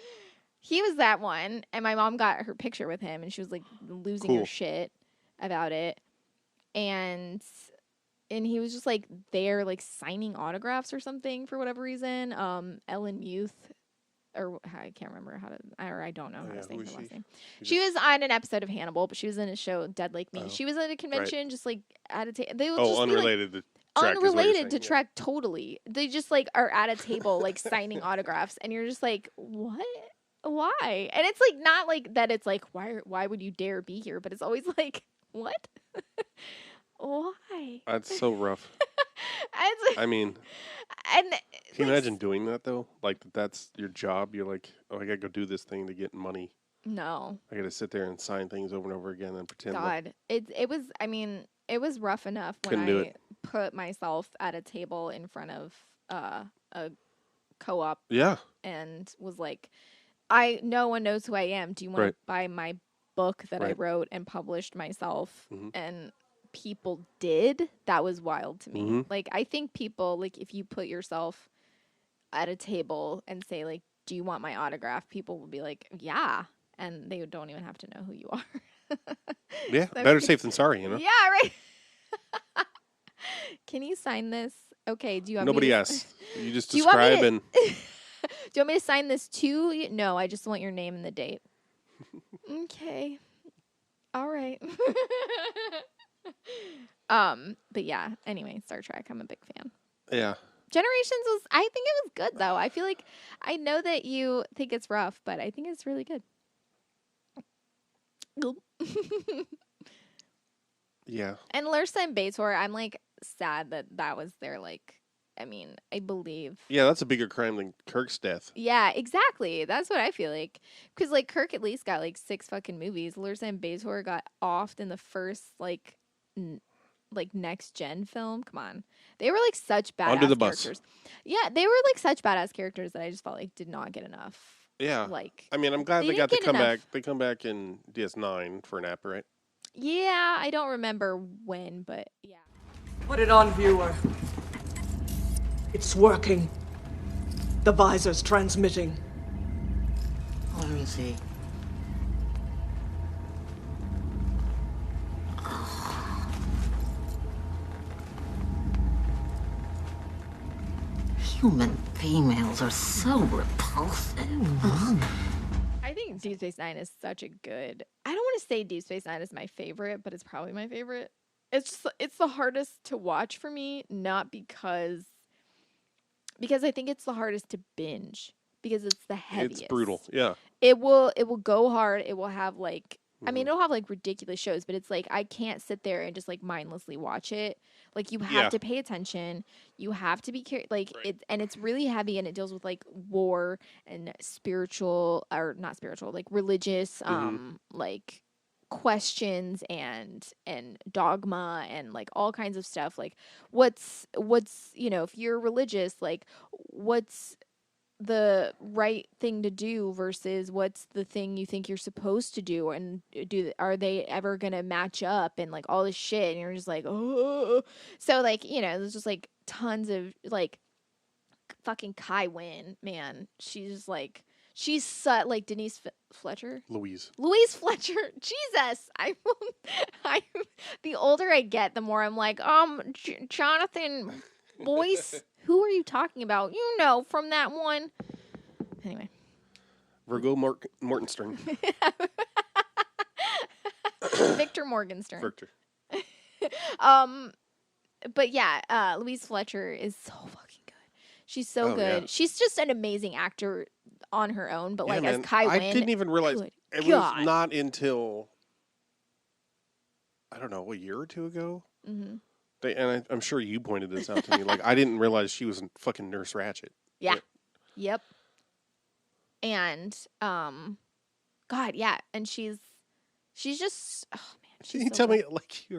He was that one, and my mom got her picture with him, and she was like losing her shit about it. And he was just like there, like signing autographs or something for whatever reason. Ellen Muth or I can't remember how to, or I don't know how to say who her is last she? name. She was on an episode of Hannibal, but she was in a show Dead Like Me. Oh, She was at a convention, just like at a table. They will Oh, just unrelated be like, to Trek. Is what you're unrelated to saying, yeah. Trek, totally. They just like are at a table, like signing autographs, and you're just like, what? Why? And it's like not like that. It's like why would you dare be here? But it's always like, what? Why? That's so rough. It's, I mean, and can you imagine doing that though? Like that's your job. You're like, oh, I gotta go do this thing to get money. no. I gotta sit there and sign things over and over again and pretend. God, it was. I mean, it was rough enough when Couldn't do I it. put myself at a table in front of a co-op Yeah. and was like, no one knows who I am. Do you want Right. to buy my book that I Right. wrote and published myself? Mhm. And people did. That was wild to me. Mhm. Like, I think people, like, if you put yourself at a table and say, like, do you want my autograph? People will be like, yeah. And they don't even have to know who you are. Yeah. So- Better safe than sorry, you know? Yeah, right. Can you sign this? Okay, do you want Nobody me to, asked. You just Do you want me describe to- and Do you want me to sign this too? No, I just want your name and the date. Okay. All right. But yeah, anyway, Star Trek, I'm a big fan. yeah. Generations I think it was good though. I feel like I know that you think it's rough, but I think it's really good. Yeah. And Larsa and Bator, I'm like sad that was their like, I mean, I believe. Yeah, that's a bigger crime than Kirk's death. Yeah, exactly. That's what I feel like. Because like Kirk at least got like 6 fucking movies. Larsa and Bator got offed in the first like next gen film. Come on, they were like such badass Under the bus. characters. Yeah, they were like such badass characters that I just felt like did not get enough. Yeah. Like, I mean, I'm glad they they got didn't to get come enough. back. They come back in DS9 for an app, right? yeah, I don't remember when, but yeah. Put it on, viewer. It's working. The visor's transmitting. Let me see. Human females are so repulsive. I think Deep Space Nine is such a good. I don't want to say Deep Space Nine is my favorite, but it's probably my favorite. It's the hardest to watch for me, not because I think it's the hardest to binge because it's the heaviest. It's brutal. Yeah. It will go hard. It will have like I mean, it'll have like ridiculous shows, but it's like I can't sit there and just like mindlessly watch it. Like you have Yeah. to pay attention. You have to be it's really heavy and it deals with like war and spiritual or not spiritual, like religious like questions and dogma and like all kinds of stuff. Like what's if you're religious, like what's the right thing to do versus what's the thing you think you're supposed to do, and are they ever gonna match up and like all this shit, and you're just like, oh. So like there's just like tons of like fucking Kai Wynn, man, she's like like Denise Fletcher. Louise Fletcher. Jesus, I the older I get, the more I'm like, Jonathan Boyce. Who are you talking about? From that one. Anyway. Virgo Mortenstern. Victor Morgenstern. Victor. But yeah, Louise Fletcher is so fucking good. She's so good. Yeah. She's just an amazing actor on her own. But like man, as Kai Wynn, I didn't even realize good it God. was not until I don't know, a year or two ago. Mm-hmm. I'm sure you pointed this out to me. Like I didn't realize she was fucking Nurse Ratched. Yeah. Yep. And God, yeah, and she's just oh man. Can you tell me, like you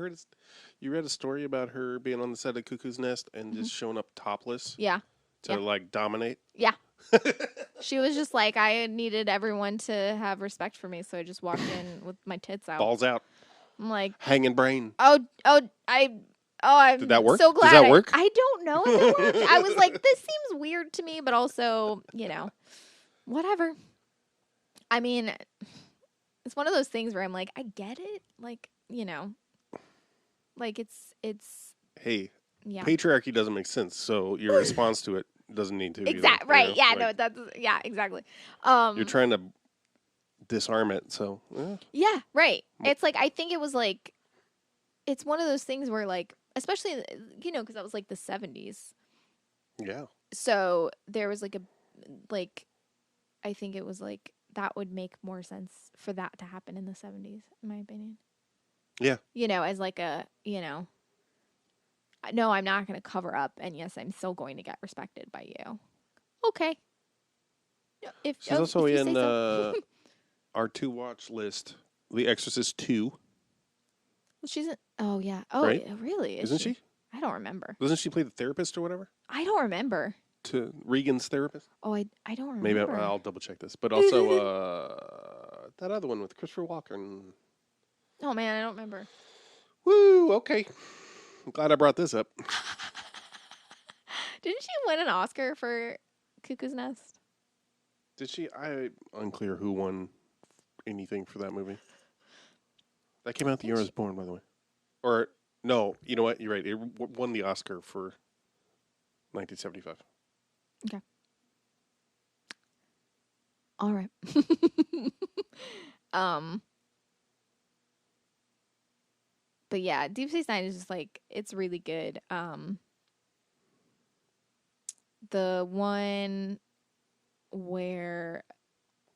read a story about her being on the set of Cuckoo's Nest and just showing up topless Yeah. to like dominate? Yeah. She was just like, I needed everyone to have respect for me, so I just walked in with my tits out. Balls out, I'm like, hanging brain. I'm Did that work? so glad. Does that work? I don't know if it worked. I was like, this seems weird to me, but also, whatever. I mean, it's one of those things where I'm like, I get it. Like, like it's Hey, yeah. patriarchy doesn't make sense. So your response to it doesn't need to. Exactly. Either, Right. Yeah. Like, No. That's yeah. Exactly. you're trying to disarm it, so Yeah. Right. It's like I think it was like it's one of those things where like especially because that was like the 70s. yeah. So there was like I think it was like that would make more sense for that to happen in the 70s, in my opinion. Yeah. As like no, I'm not going to cover up, and yes, I'm still going to get respected by you. Okay. She's also if you in say so. our to-watch list, The Exorcist 2. Well, she's in, oh yeah. Oh, Right? really? Isn't she? I don't remember. Doesn't she play the therapist or whatever? I don't remember. To Regan's therapist? Oh, I don't remember. Maybe I'll double check this. But also that other one with Christopher Walker. Oh man, I don't remember. Woo, okay. I'm glad I brought this up. Didn't she win an Oscar for Cuckoo's Nest? Did she? Unclear who won anything for that movie. That came out the year I was born, by the way. Or, no, you know what? You're right. It won the Oscar for 1975. Okay. All right. But yeah, Deep Space Nine is just like it's really good. The one where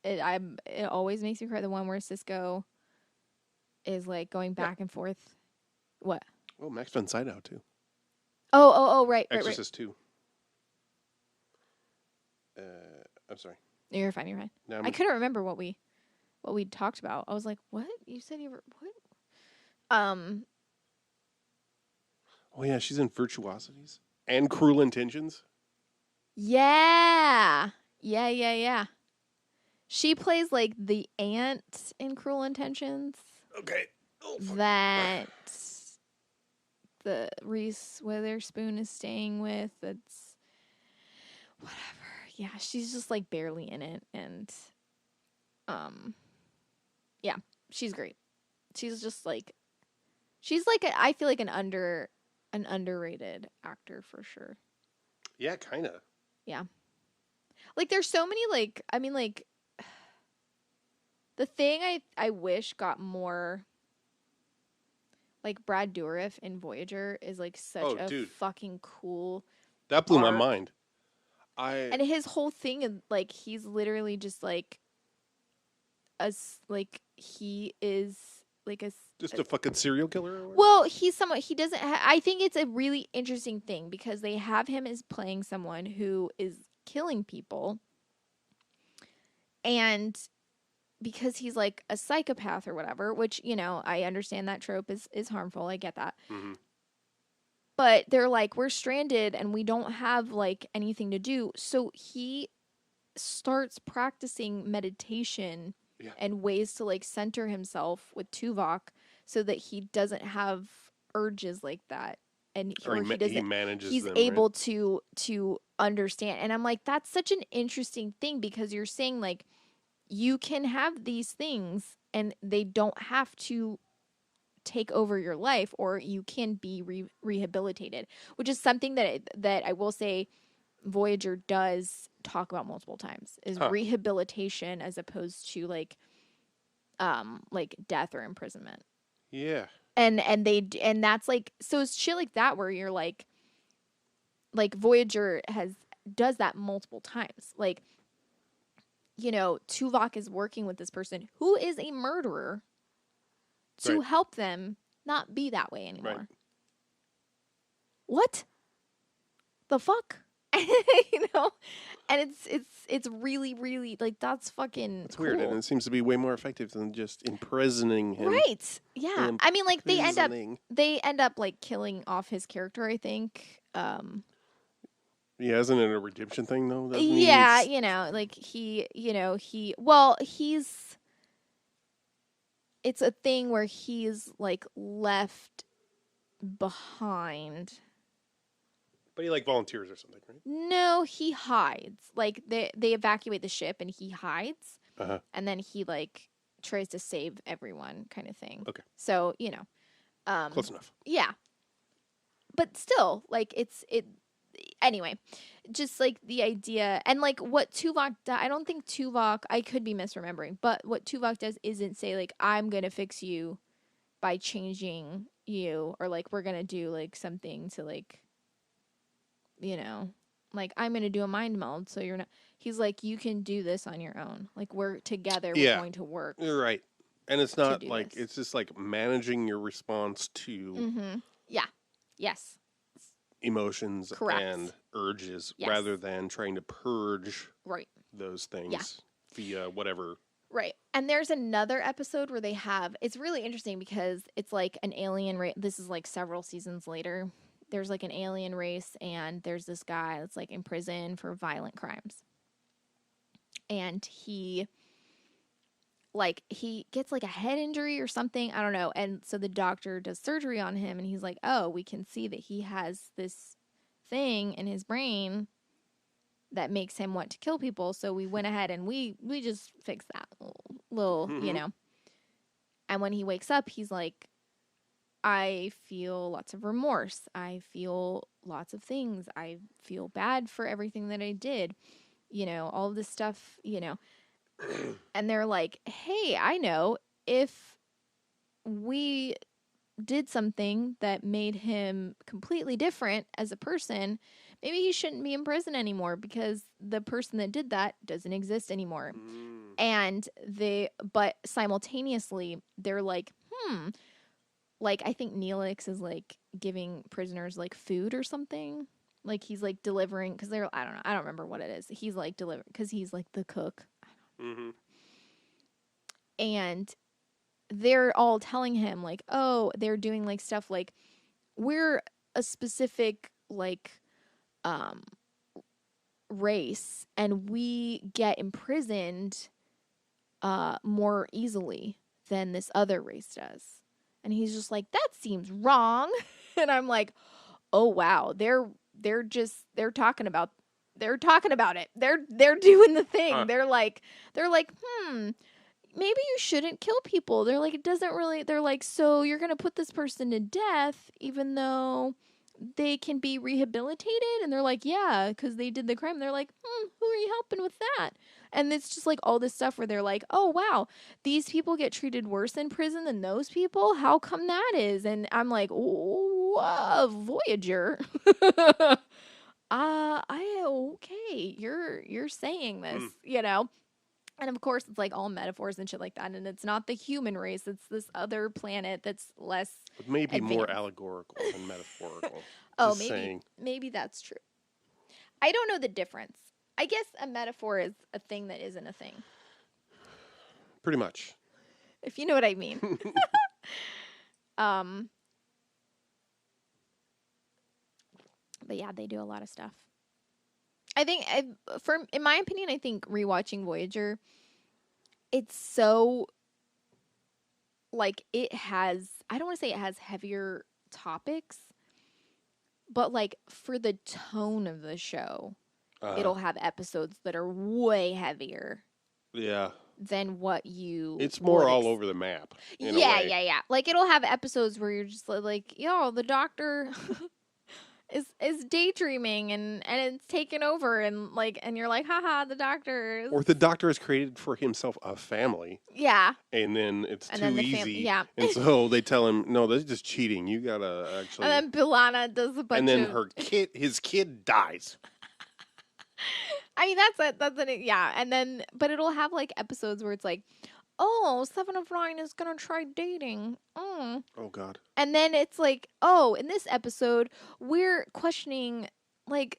it always makes me cry. The one where Cisco is like going back and forth. What? Oh, Max von Sydow too. Oh, right. Exorcist 2. I'm sorry. You're fine. No, I couldn't remember what we talked about. I was like, what? You said you were what? Oh yeah, she's in Virtuosities and Cruel Intentions. Yeah. She plays like the aunt in Cruel Intentions. Okay. Oh, fuck. That the Reese Witherspoon is staying with. That's whatever. Yeah, she's just like barely in it, and yeah, she's great. She's just like I feel like an underrated actor for sure. Yeah, kind of. Yeah. Like there's so many like I mean like the thing I wish got more like Brad Dourif in Voyager is like such a fucking cool That blew my arc. mind. And his whole thing is like he's literally just like he is like just a fucking serial killer? Or well, he doesn't I think it's a really interesting thing because they have him as playing someone who is killing people. And because he's like a psychopath or whatever, which, I understand that trope is harmful. I get that. Mm-hmm. But they're like, we're stranded and we don't have like anything to do. So he starts practicing meditation and ways to like center himself with Tuvok so that he doesn't have urges like that. And he manages he's them, able right? to understand. And I'm like, that's such an interesting thing because you're saying like you can have these things and they don't have to take over your life, or you can be rehabilitated, which is something that I will say Voyager does talk about multiple times is rehabilitation as opposed to like death or imprisonment. Yeah. And that's like, so it's shit like that where you're like Voyager does that multiple times. Like, Tuvok is working with this person who is a murderer to help them not be that way anymore. Right. What the fuck? And it's really, really like that's fucking It's cool. weird, and it seems to be way more effective than just imprisoning him. Right. Yeah. I mean, like they end up like killing off his character, I think. Yeah, isn't it a redemption thing though? Yeah, like it's a thing where he's like left behind. But he like volunteers or something, right? No, he hides. Like they evacuate the ship and he hides. Uh-huh. And then he like tries to save everyone kind of thing. Okay. So, close enough. Yeah. But still, like anyway, just like the idea and like what Tuvok I don't think Tuvok, I could be misremembering, but what Tuvok does isn't say like I'm going to fix you by changing you, or like we're going to do like something to like, you know, like I'm going to do a mind meld so you're not. He's like, you can do this on your own. Like we're together, we're going to work. You're right. And it's not like this. it's just like managing your response to Yeah. Yes. emotions Correct. and urges Yes. rather than trying to purge Right. those things via whatever. Right. And there's another episode where they have, it's really interesting because it's like an alien race. This is like several seasons later. There's like an alien race and there's this guy that's like in prison for violent crimes. And he gets like a head injury or something. I don't know. And so the doctor does surgery on him and he's like, oh, we can see that he has this thing in his brain that makes him want to kill people. So we went ahead and we just fixed that little, you know. And when he wakes up, he's like, I feel lots of remorse. I feel lots of things. I feel bad for everything that I did. You know, all of this stuff, you know. And they're like, hey, I know, if we did something that made him completely different as a person, maybe he shouldn't be in prison anymore because the person that did that doesn't exist anymore. And but simultaneously, they're like, like, I think Neelix is like giving prisoners like food or something. Like he's like delivering, because they're, I don't know, I don't remember what it is. He's like delivering, because he's like the cook. And they're all telling him like, oh, they're doing like stuff like, we're a specific like race and we get imprisoned more easily than this other race does. And he's just like, that seems wrong. And I'm like, oh wow, they're talking about it. They're doing the thing. They're like, maybe you shouldn't kill people. They're like, it doesn't really, they're like, so you're going to put this person to death even though they can be rehabilitated? And they're like, yeah, because they did the crime. They're like, who are you helping with that? And it's just like all this stuff where they're like, oh wow, these people get treated worse in prison than those people? How come that is? And I'm like, Voyager. Okay, you're saying this, you know? And of course, it's like all metaphors and shit like that. And it's not the human race. It's this other planet that's less Maybe advanced. more allegorical than metaphorical. Oh, maybe that's true. I don't know the difference. I guess a metaphor is a thing that isn't a thing. Pretty much. If you know what I mean. But yeah, they do a lot of stuff. I think, in my opinion, I think rewatching Voyager, it's so, like, it has, I don't want to say it has heavier topics, but, like, for the tone of the show, it'll have episodes that are way heavier. Yeah. Than what you... It's more all over the map. Yeah. Like, it'll have episodes where you're just like, yo, the doctor... is daydreaming and it's taken over and like, and you're like, haha, the doctor is... Or the doctor has created for himself a family. Yeah. And then it's too easy. Yeah. And so they tell him, no, that's just cheating. You gotta actually... And then B'Elanna does a bunch of... And then his kid dies. I mean, that's it. Yeah. And then, but it'll have like episodes where it's like, oh, 7 of 9 is gonna try dating. Oh God. And then it's like, oh, in this episode, we're questioning, like,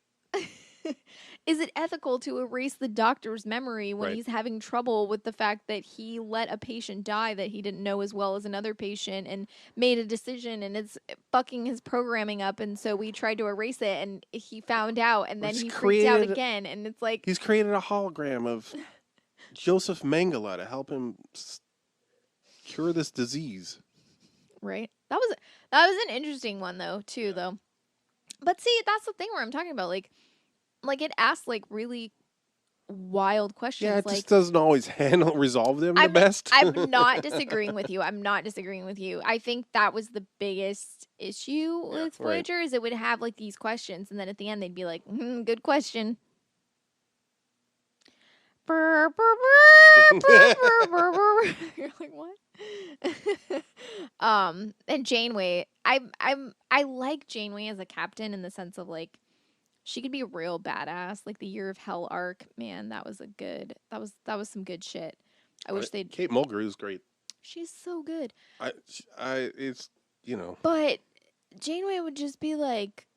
is it ethical to erase the doctor's memory when he's having trouble with the fact that he let a patient die that he didn't know as well as another patient and made a decision and it's fucking his programming up, and so we tried to erase it and he found out and then he freaked out again, and it's like... He's created a hologram of Joseph Mengele to help him cure this disease. Right. That was an interesting one though, too, though. But see, that's the thing where I'm talking about, like it asks like really wild questions. Yeah, it like just doesn't always resolve them the best. I'm not disagreeing with you. I think that was the biggest issue with Voyager is it would have like these questions, and then at the end they'd be like, "Good question." Burr, burr, burr, burr, burr, burr, burr. You're like, what? And Janeway, I like Janeway as a captain in the sense of like she could be a real badass. Like the Year of Hell arc, man, that was some good shit. I wish they'd. Kate Mulgrew is great. She's so good. It's But Janeway would just be like.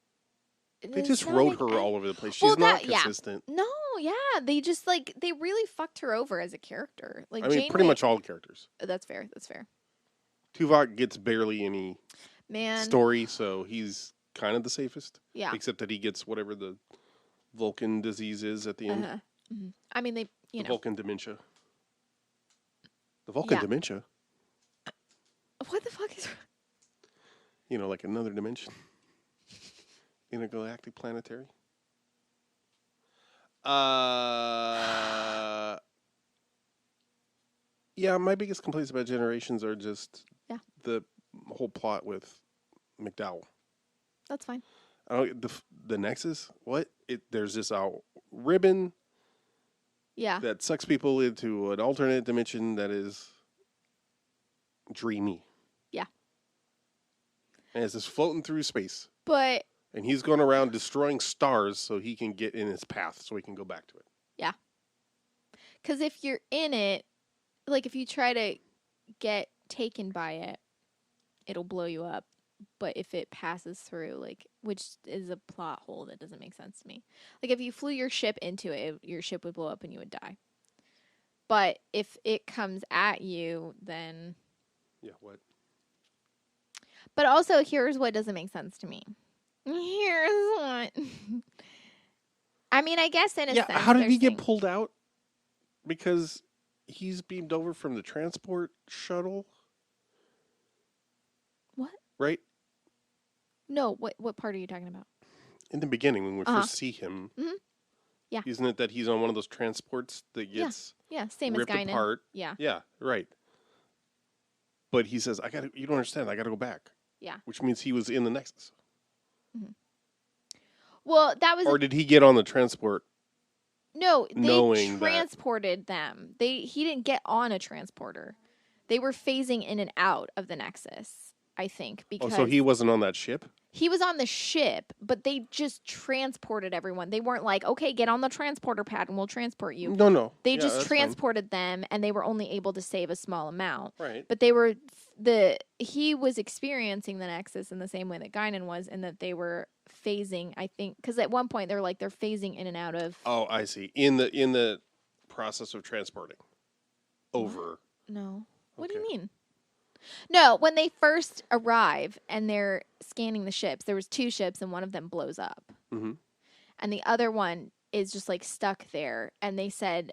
They just wrote her all over the place. She's not consistent. Yeah. No, yeah, they just they really fucked her over as a character. Like Janeway, pretty much all characters. That's fair. Tuvok gets barely any man story, so he's kind of the safest. Yeah. Except that he gets whatever the Vulcan disease is at the end. Mm-hmm. I mean, the Vulcan dementia. The Vulcan dementia. What the fuck is? Like another dimension. Intergalactic planetary. Yeah, my biggest complaints about Generations are just the whole plot with McDowell. That's fine. The Nexus. What? There's this ribbon. Yeah. That sucks people into an alternate dimension that is dreamy. Yeah. And it's just floating through space. But. And he's going around destroying stars so he can get in his path so he can go back to it. Yeah. Because if you're in it, like if you try to get taken by it, it'll blow you up. But if it passes through, which is a plot hole that doesn't make sense to me. Like if you flew your ship into it, your ship would blow up and you would die. But if it comes at you, then... Yeah, what? But also, here's what doesn't make sense to me. Here's what. I mean, I guess in a sense. How did he get pulled out? Because he's beamed over from the transport shuttle. What? Right? No, what part are you talking about? In the beginning, when we first see him. Mm-hmm. Yeah. Isn't it that he's on one of those transports that gets same ripped as Guinan. apart? Yeah. Yeah, right. But he says, you don't understand, I gotta go back. Yeah. Which means he was in the Nexus. Mm-hmm. Well, that was... Or did he get on the transport? No, they transported them. He didn't get on a transporter. They were phasing in and out of the Nexus, I think. Because so he wasn't on that ship? He was on the ship, but they just transported everyone. They weren't like, okay, get on the transporter pad and we'll transport you. No. They just transported them, and they were only able to save a small amount. Right. But he was experiencing the Nexus in the same way that Guinan was, and that they were phasing, I think, because at one point they're phasing in and out of. Oh, I see. In the process of transporting over. No. What do you mean? No, when they first arrive and they're scanning the ships, there was 2 ships and one of them blows up. Mm-hmm. And the other one is just stuck there. And they said,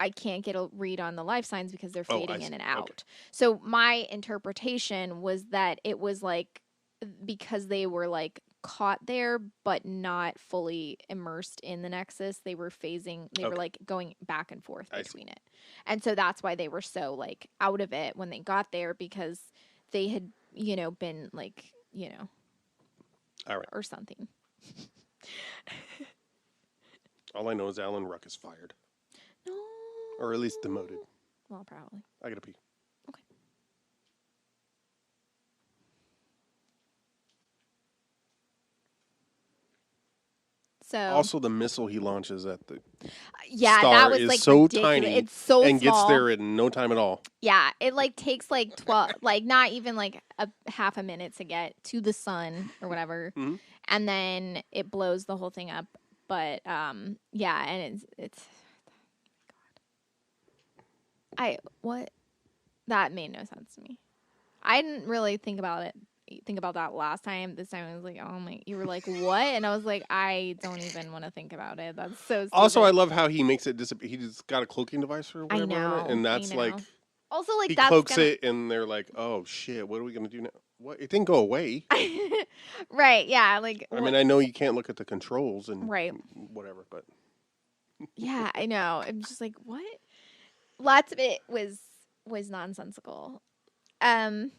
I can't get a read on the life signs because they're fading in and out. Okay. So my interpretation was that it was because they were caught there but not fully immersed in the Nexus, they were phasing, they were going back and forth between it. And so that's why they were so out of it when they got there, because they had been all right, or something. All I know is Alan Ruck is fired. No. Or at least demoted. Well, probably. I gotta pee. Okay. So also the missile he launches at the star that was is so ridiculous. tiny. It's so and small. Gets there in no time at all. Yeah, it takes 12, not even a half a minute to get to the sun or whatever, and then it blows the whole thing up. But and it's that made no sense to me. I didn't really think about that last time. This time I was like, oh my, you were like, what? And I was like, I don't even want to think about it. That's so stupid. Also, I love how he makes it disappear. He just got a cloaking device or whatever I know, on it, and that's also he cloaks it, and they're like, oh shit, what are we gonna do now? What? It didn't go away. Right, yeah. I mean, I know you can't look at the controls and right. whatever, but Yeah, I know. I'm just like, what? Lots of it was nonsensical. I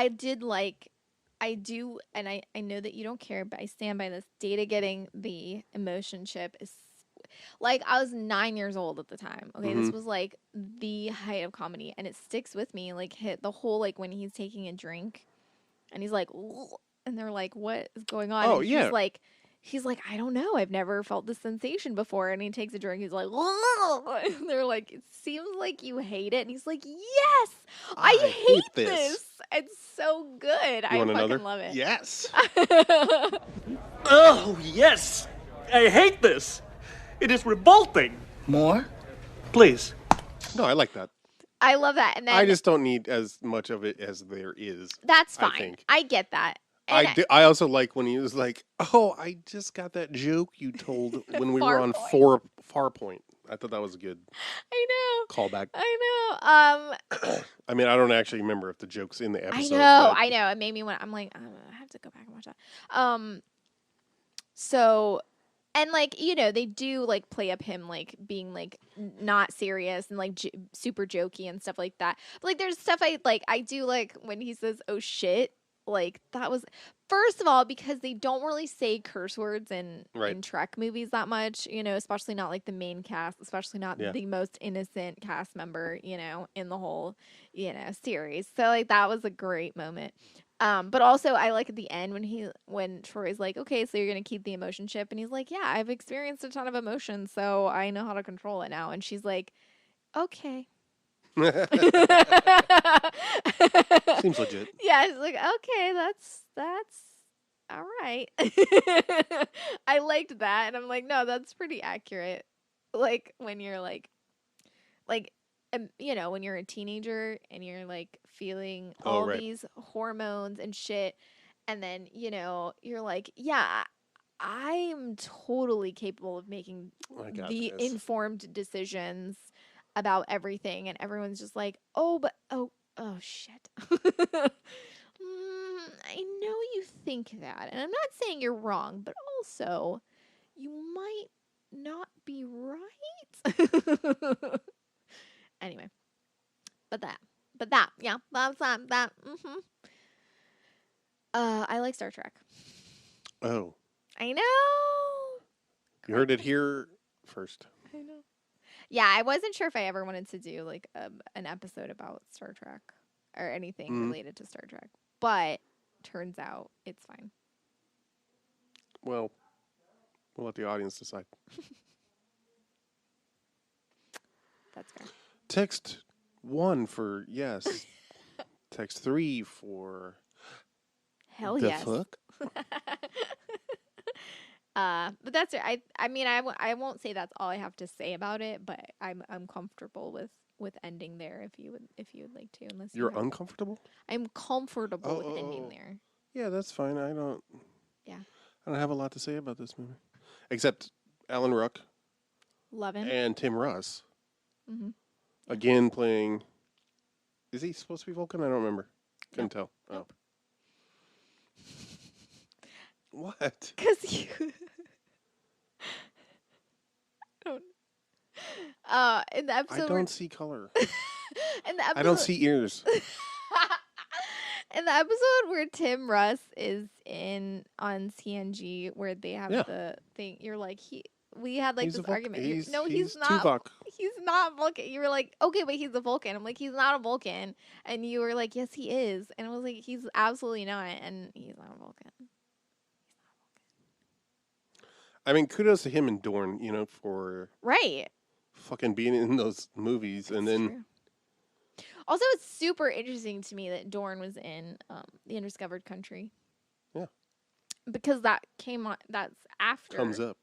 did like, I do, and I know that you don't care, but I stand by this. Data getting the emotion chip is like, I was 9 years old at the time. Okay, this was like the height of comedy, and it sticks with me. Like, hit the whole, like, when he's taking a drink, and he's like, "Ugh," and they're like, "What is going on?" Oh, And yeah. he's like, "I don't know. I've never felt this sensation before." And he takes a drink. He's like, "Ugh," and they're like, "It seems like you hate it." And he's like, "Yes, I hate this. It's so good. I want fucking another? love it." Yes. Oh, yes! I hate this! It is revolting! More? Please. No, I like that. I love that. And then I just don't need as much of it as there is. that's I fine. think. I get that. And I also like when he was like, "Oh, I just got that joke you told when we were on Farpoint." I thought that was a good I know. callback. I know. I mean, I don't actually remember if the joke's in the episode. I know. It made me want. I'm like, I have to go back and watch that. So, and like, you know, they do like play up him like being like not serious and like super jokey and stuff like that. But like, there's stuff I do like when he says, "Oh shit." Like, that was, first of all, because they don't really say curse words in Trek movies that much, you know, especially not like the main cast, especially not the most innocent cast member, you know, in the whole, you know, series. So like, that was a great moment. But also I like at the end when Troy's like, "Okay, so you're gonna keep the emotion chip," and he's like, "Yeah, I've experienced a ton of emotions, so I know how to control it now." And she's like, "Okay." Seems legit. Yeah, it's like, okay, that's all right. I liked that, and I'm like, no, that's pretty accurate. Like when you're like, you know, when you're a teenager and you're like feeling all these hormones and shit, and then you know you're like, yeah, I'm totally capable of making the informed decisions about everything, and everyone's just like, oh shit. I know you think that, and I'm not saying you're wrong, but also you might not be right. Anyway, but that, yeah, that's that. I like Star Trek. Oh, I know. you heard it here first. I know. Yeah, I wasn't sure if I ever wanted to do like an episode about Star Trek or anything related to Star Trek, but turns out it's fine. Well, we'll let the audience decide. That's fair. Text 1 for yes. Text 3 for hell the yes. Fuck? But that's it. I mean, I won't say that's all I have to say about it, but I'm comfortable with ending there if you would like to. Unless you're uncomfortable. I'm comfortable with ending there. Yeah, that's fine. I don't have a lot to say about this movie, except Alan Ruck, love him, and Tim Russ. Mm-hmm. Again playing. Is he supposed to be Vulcan? I don't remember. Couldn't tell. Nope. Oh. What? Because you don't. In the episode, I don't see color. In the episode, I don't see ears. In the episode where Tim Russ is on TNG, where they have the thing, you're like, we had like this argument. He's not. Tuvok. He's not Vulcan. You were like, okay, but he's a Vulcan. I'm like, he's not a Vulcan. And you were like, yes, he is. And I was like, he's absolutely not. And he's not a Vulcan. I mean, kudos to him and Dorn, you know, for fucking being in those movies. That's and then true. Also, it's super interesting to me that Dorn was in The Undiscovered Country. Yeah. Because that came on, that's after. Comes up.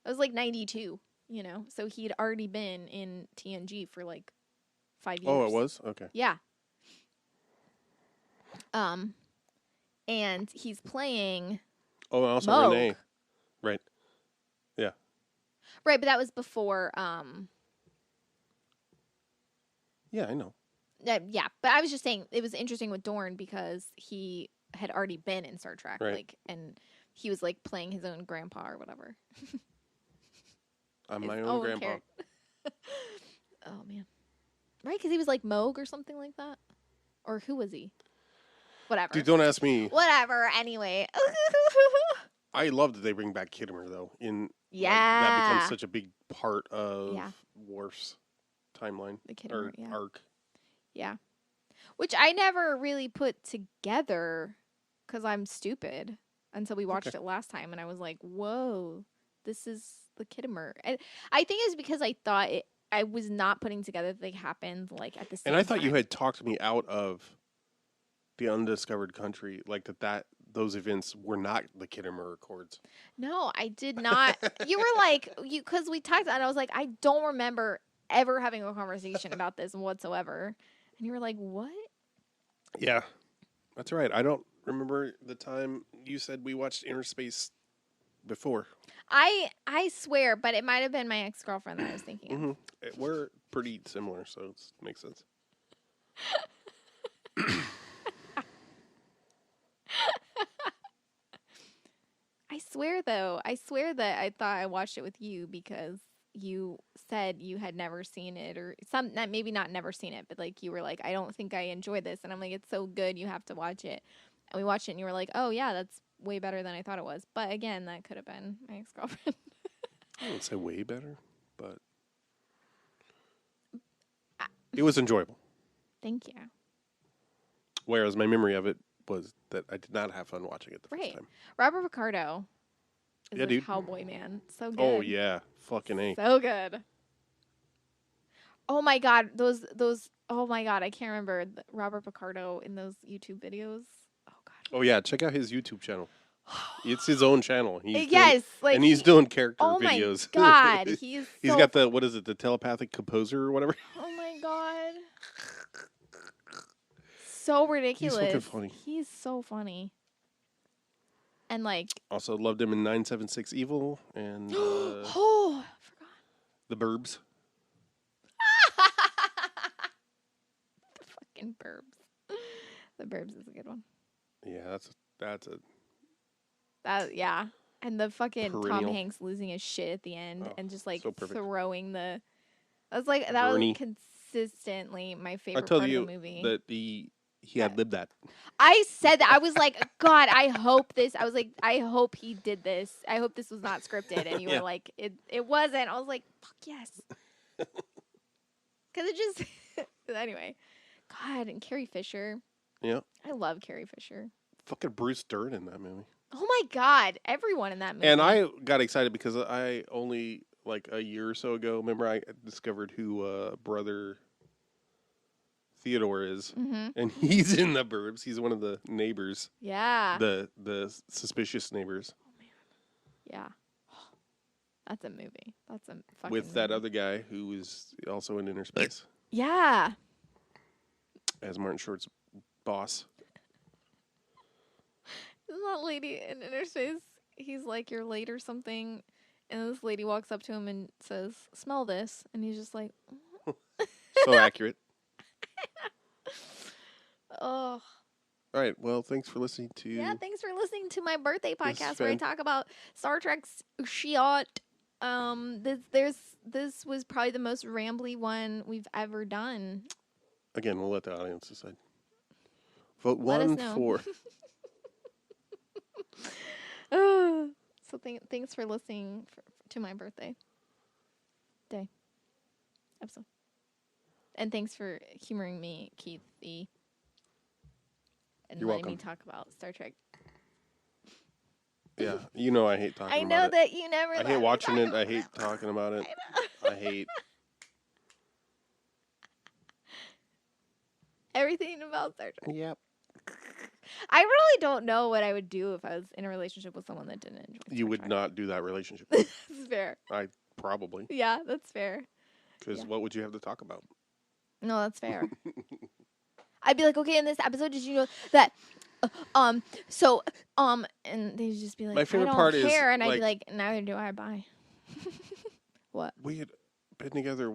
It was like 92, you know? So he'd already been in TNG for like 5 years. Oh, it was? Okay. Yeah. And he's playing. Oh, and also Moog. Renee. Right. Yeah. Right, but that was before. Yeah, I know. Yeah, but I was just saying it was interesting with Dorn because he had already been in Star Trek, right. like, and he was like playing his own grandpa or whatever. I'm His my own grandpa. Oh man, right? Because he was like Moog or something like that, or who was he? Whatever. Dude, don't ask me. Whatever. Anyway. I love that they bring back Kittimer though. That becomes such a big part of Worf's timeline The Kittimer, arc. Yeah. Which I never really put together because I'm stupid until we watched it last time, and I was like, "Whoa, this is the Kittimer." And I think it's because I thought I was not putting together that they happened like at the same time. And I thought you had talked me out of the undiscovered country, like that those events were not the Kittimer Accords. No, I did not. You were like, because we talked, and I was like, I don't remember ever having a conversation about this whatsoever. And you were like, what? Yeah, that's right. I don't remember the time you said we watched InnerSpace before. I swear, but it might have been my ex-girlfriend that I was thinking of. We're pretty similar, so it makes sense. I swear, though, that I thought I watched it with you because you said you had never seen it, or maybe not never seen it, but like you were like, I don't think I enjoy this, and I'm like, it's so good, you have to watch it. And we watched it, and you were like, oh yeah, that's way better than I thought it was. But again, that could have been my ex-girlfriend. I wouldn't say way better, but it was enjoyable. Thank you. Whereas my memory of it was that I did not have fun watching it the first time. Robert Picardo is a dude. Hellboy man. So good. Oh yeah, fucking A. So good. Oh my god, those. Oh my god, I can't remember Robert Picardo in those YouTube videos. Oh god. Oh yeah, check out his YouTube channel. It's his own channel. Like, he's doing character videos. Oh my god, he's got the telepathic composer or whatever. Oh my god. So ridiculous. He's fucking funny. He's so funny. And like also loved him in 976 Evil and oh, I forgot. The Burbs. The fucking Burbs. The Burbs is a good one. Yeah, that's yeah. And the fucking perennial. Tom Hanks losing his shit at the end and just like so throwing that was consistently my favorite part of the movie. That he had lived that. I said that. I was like, God, I hope he did this. I hope this was not scripted. And you were like, it wasn't. I was like, fuck yes. Because it just, anyway. God, and Carrie Fisher. Yeah. I love Carrie Fisher. Fucking Bruce Dern in that movie. Oh my God. Everyone in that movie. And I got excited because I only, like a year or so ago, remember I discovered who Brother Theodore is, and he's in The Burbs. He's one of the neighbors. Yeah. The suspicious neighbors. Oh man. Yeah. That's a movie. That's a fucking with that movie. other guy who is also in InnerSpace. Yeah. As Martin Short's boss. Isn't that lady in InnerSpace? He's like, you're late or something, and this lady walks up to him and says, "Smell this," and he's just like, so accurate. Oh. All right. Well, thanks for listening to. Yeah, thanks for listening to my birthday podcast where I talk about Star Trek's shit. This was probably the most rambly one we've ever done. Again, we'll let the audience decide. Vote Let us 1 know. for. So thanks for listening to my birthday day episode. And thanks for humoring me, Keith E. And You're letting welcome. me talk about Star Trek. Yeah, you know I hate talking about it. I know that you never. I hate watching it. I hate talking about it. I hate everything about Star Trek. Yep. I really don't know what I would do if I was in a relationship with someone that didn't enjoy Star You would Trek. not do that relationship. That's fair. I probably. Yeah, that's fair. Because what would you have to talk about? No, that's fair. I'd be like, okay, in this episode, did you know that, and they'd just be like, My favorite I don't part is, care, and I'd be like- like, neither do I, bye. What? We had been together,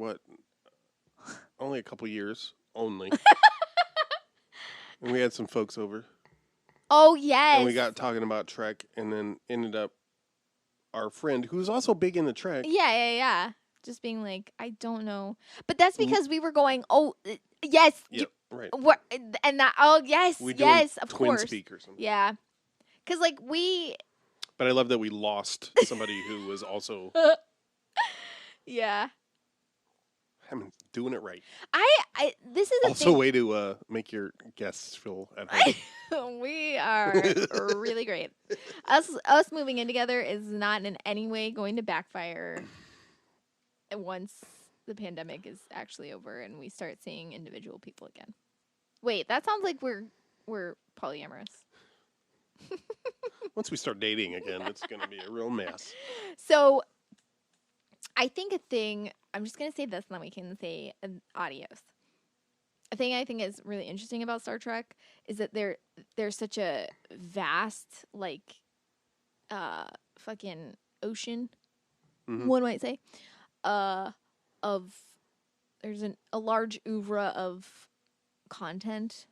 only a couple years, only. And we had some folks over. Oh, yes. And we got talking about Trek, and then ended up our friend, who's also big into Trek. Yeah. Just being like, I don't know. But that's because we were going, oh, yes. Yep, right. And that, oh, yes, We yes, of twin course. speak or something. Yeah. Because, like, we... But I love that we lost somebody who was also... Yeah. I'm doing it right. This is also a way to make your guests feel at home. We are really great. Us moving in together is not in any way going to backfire once the pandemic is actually over and we start seeing individual people again. Wait, that sounds like we're polyamorous. Once we start dating again, it's going to be a real mess. So, I think I'm just going to say this and then we can say adios. A thing I think is really interesting about Star Trek is that there's such a vast, like, fucking ocean, one might say, there's a large oeuvre of content.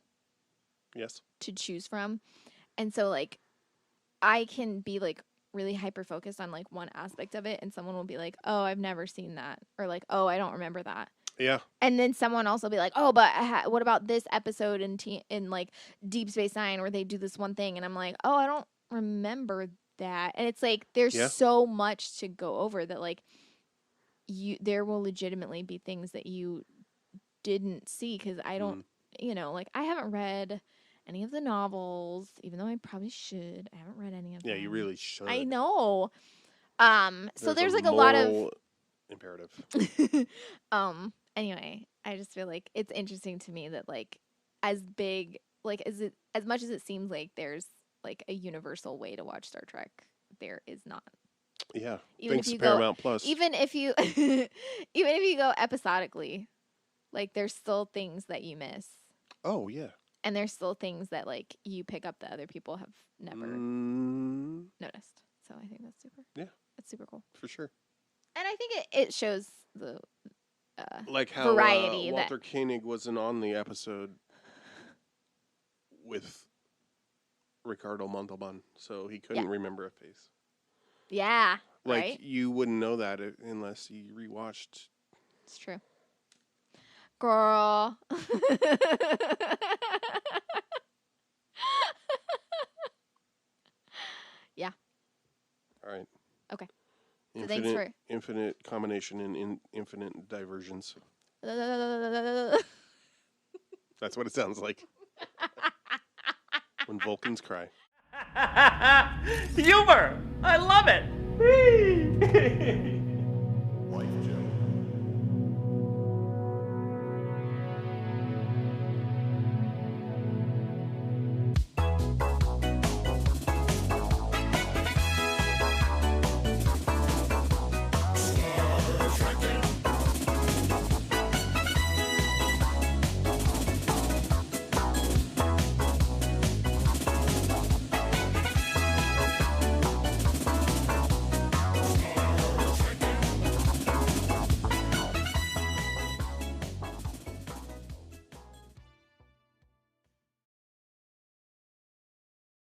Yes. To choose from. And so, like, I can be, like, really hyper-focused on, like, one aspect of it, and someone will be like, oh, I've never seen that. Or, like, oh, I don't remember that. Yeah. And then someone else will be like, oh, but what about this episode in like, Deep Space Nine where they do this one thing? And I'm like, oh, I don't remember that. And it's like, there's so much to go over that, like, there will legitimately be things that you didn't see because I don't, like, I haven't read any of the novels, even though I probably should. I haven't read any of them. Yeah, you really should. I know. So there's like a lot of imperative. Anyway, I just feel like it's interesting to me that, like, as big, like, as much as it seems like there's like a universal way to watch Star Trek, there is not. Yeah. Even Thanks if you to Paramount Plus. Even if you go episodically, like, there's still things that you miss. Oh, yeah. And there's still things that, like, you pick up that other people have never noticed. So I think that's super. Yeah. That's super cool. For sure. And I think it shows the like how variety. Walter Koenig wasn't on the episode with Ricardo Montalban, so he couldn't remember a face. Yeah. Like, right? you wouldn't know that unless you rewatched. It's true. Girl. Yeah. All right. Okay. So thanks for infinite combination and infinite diversions. That's what it sounds like. When Vulcans cry. Humor! I love it!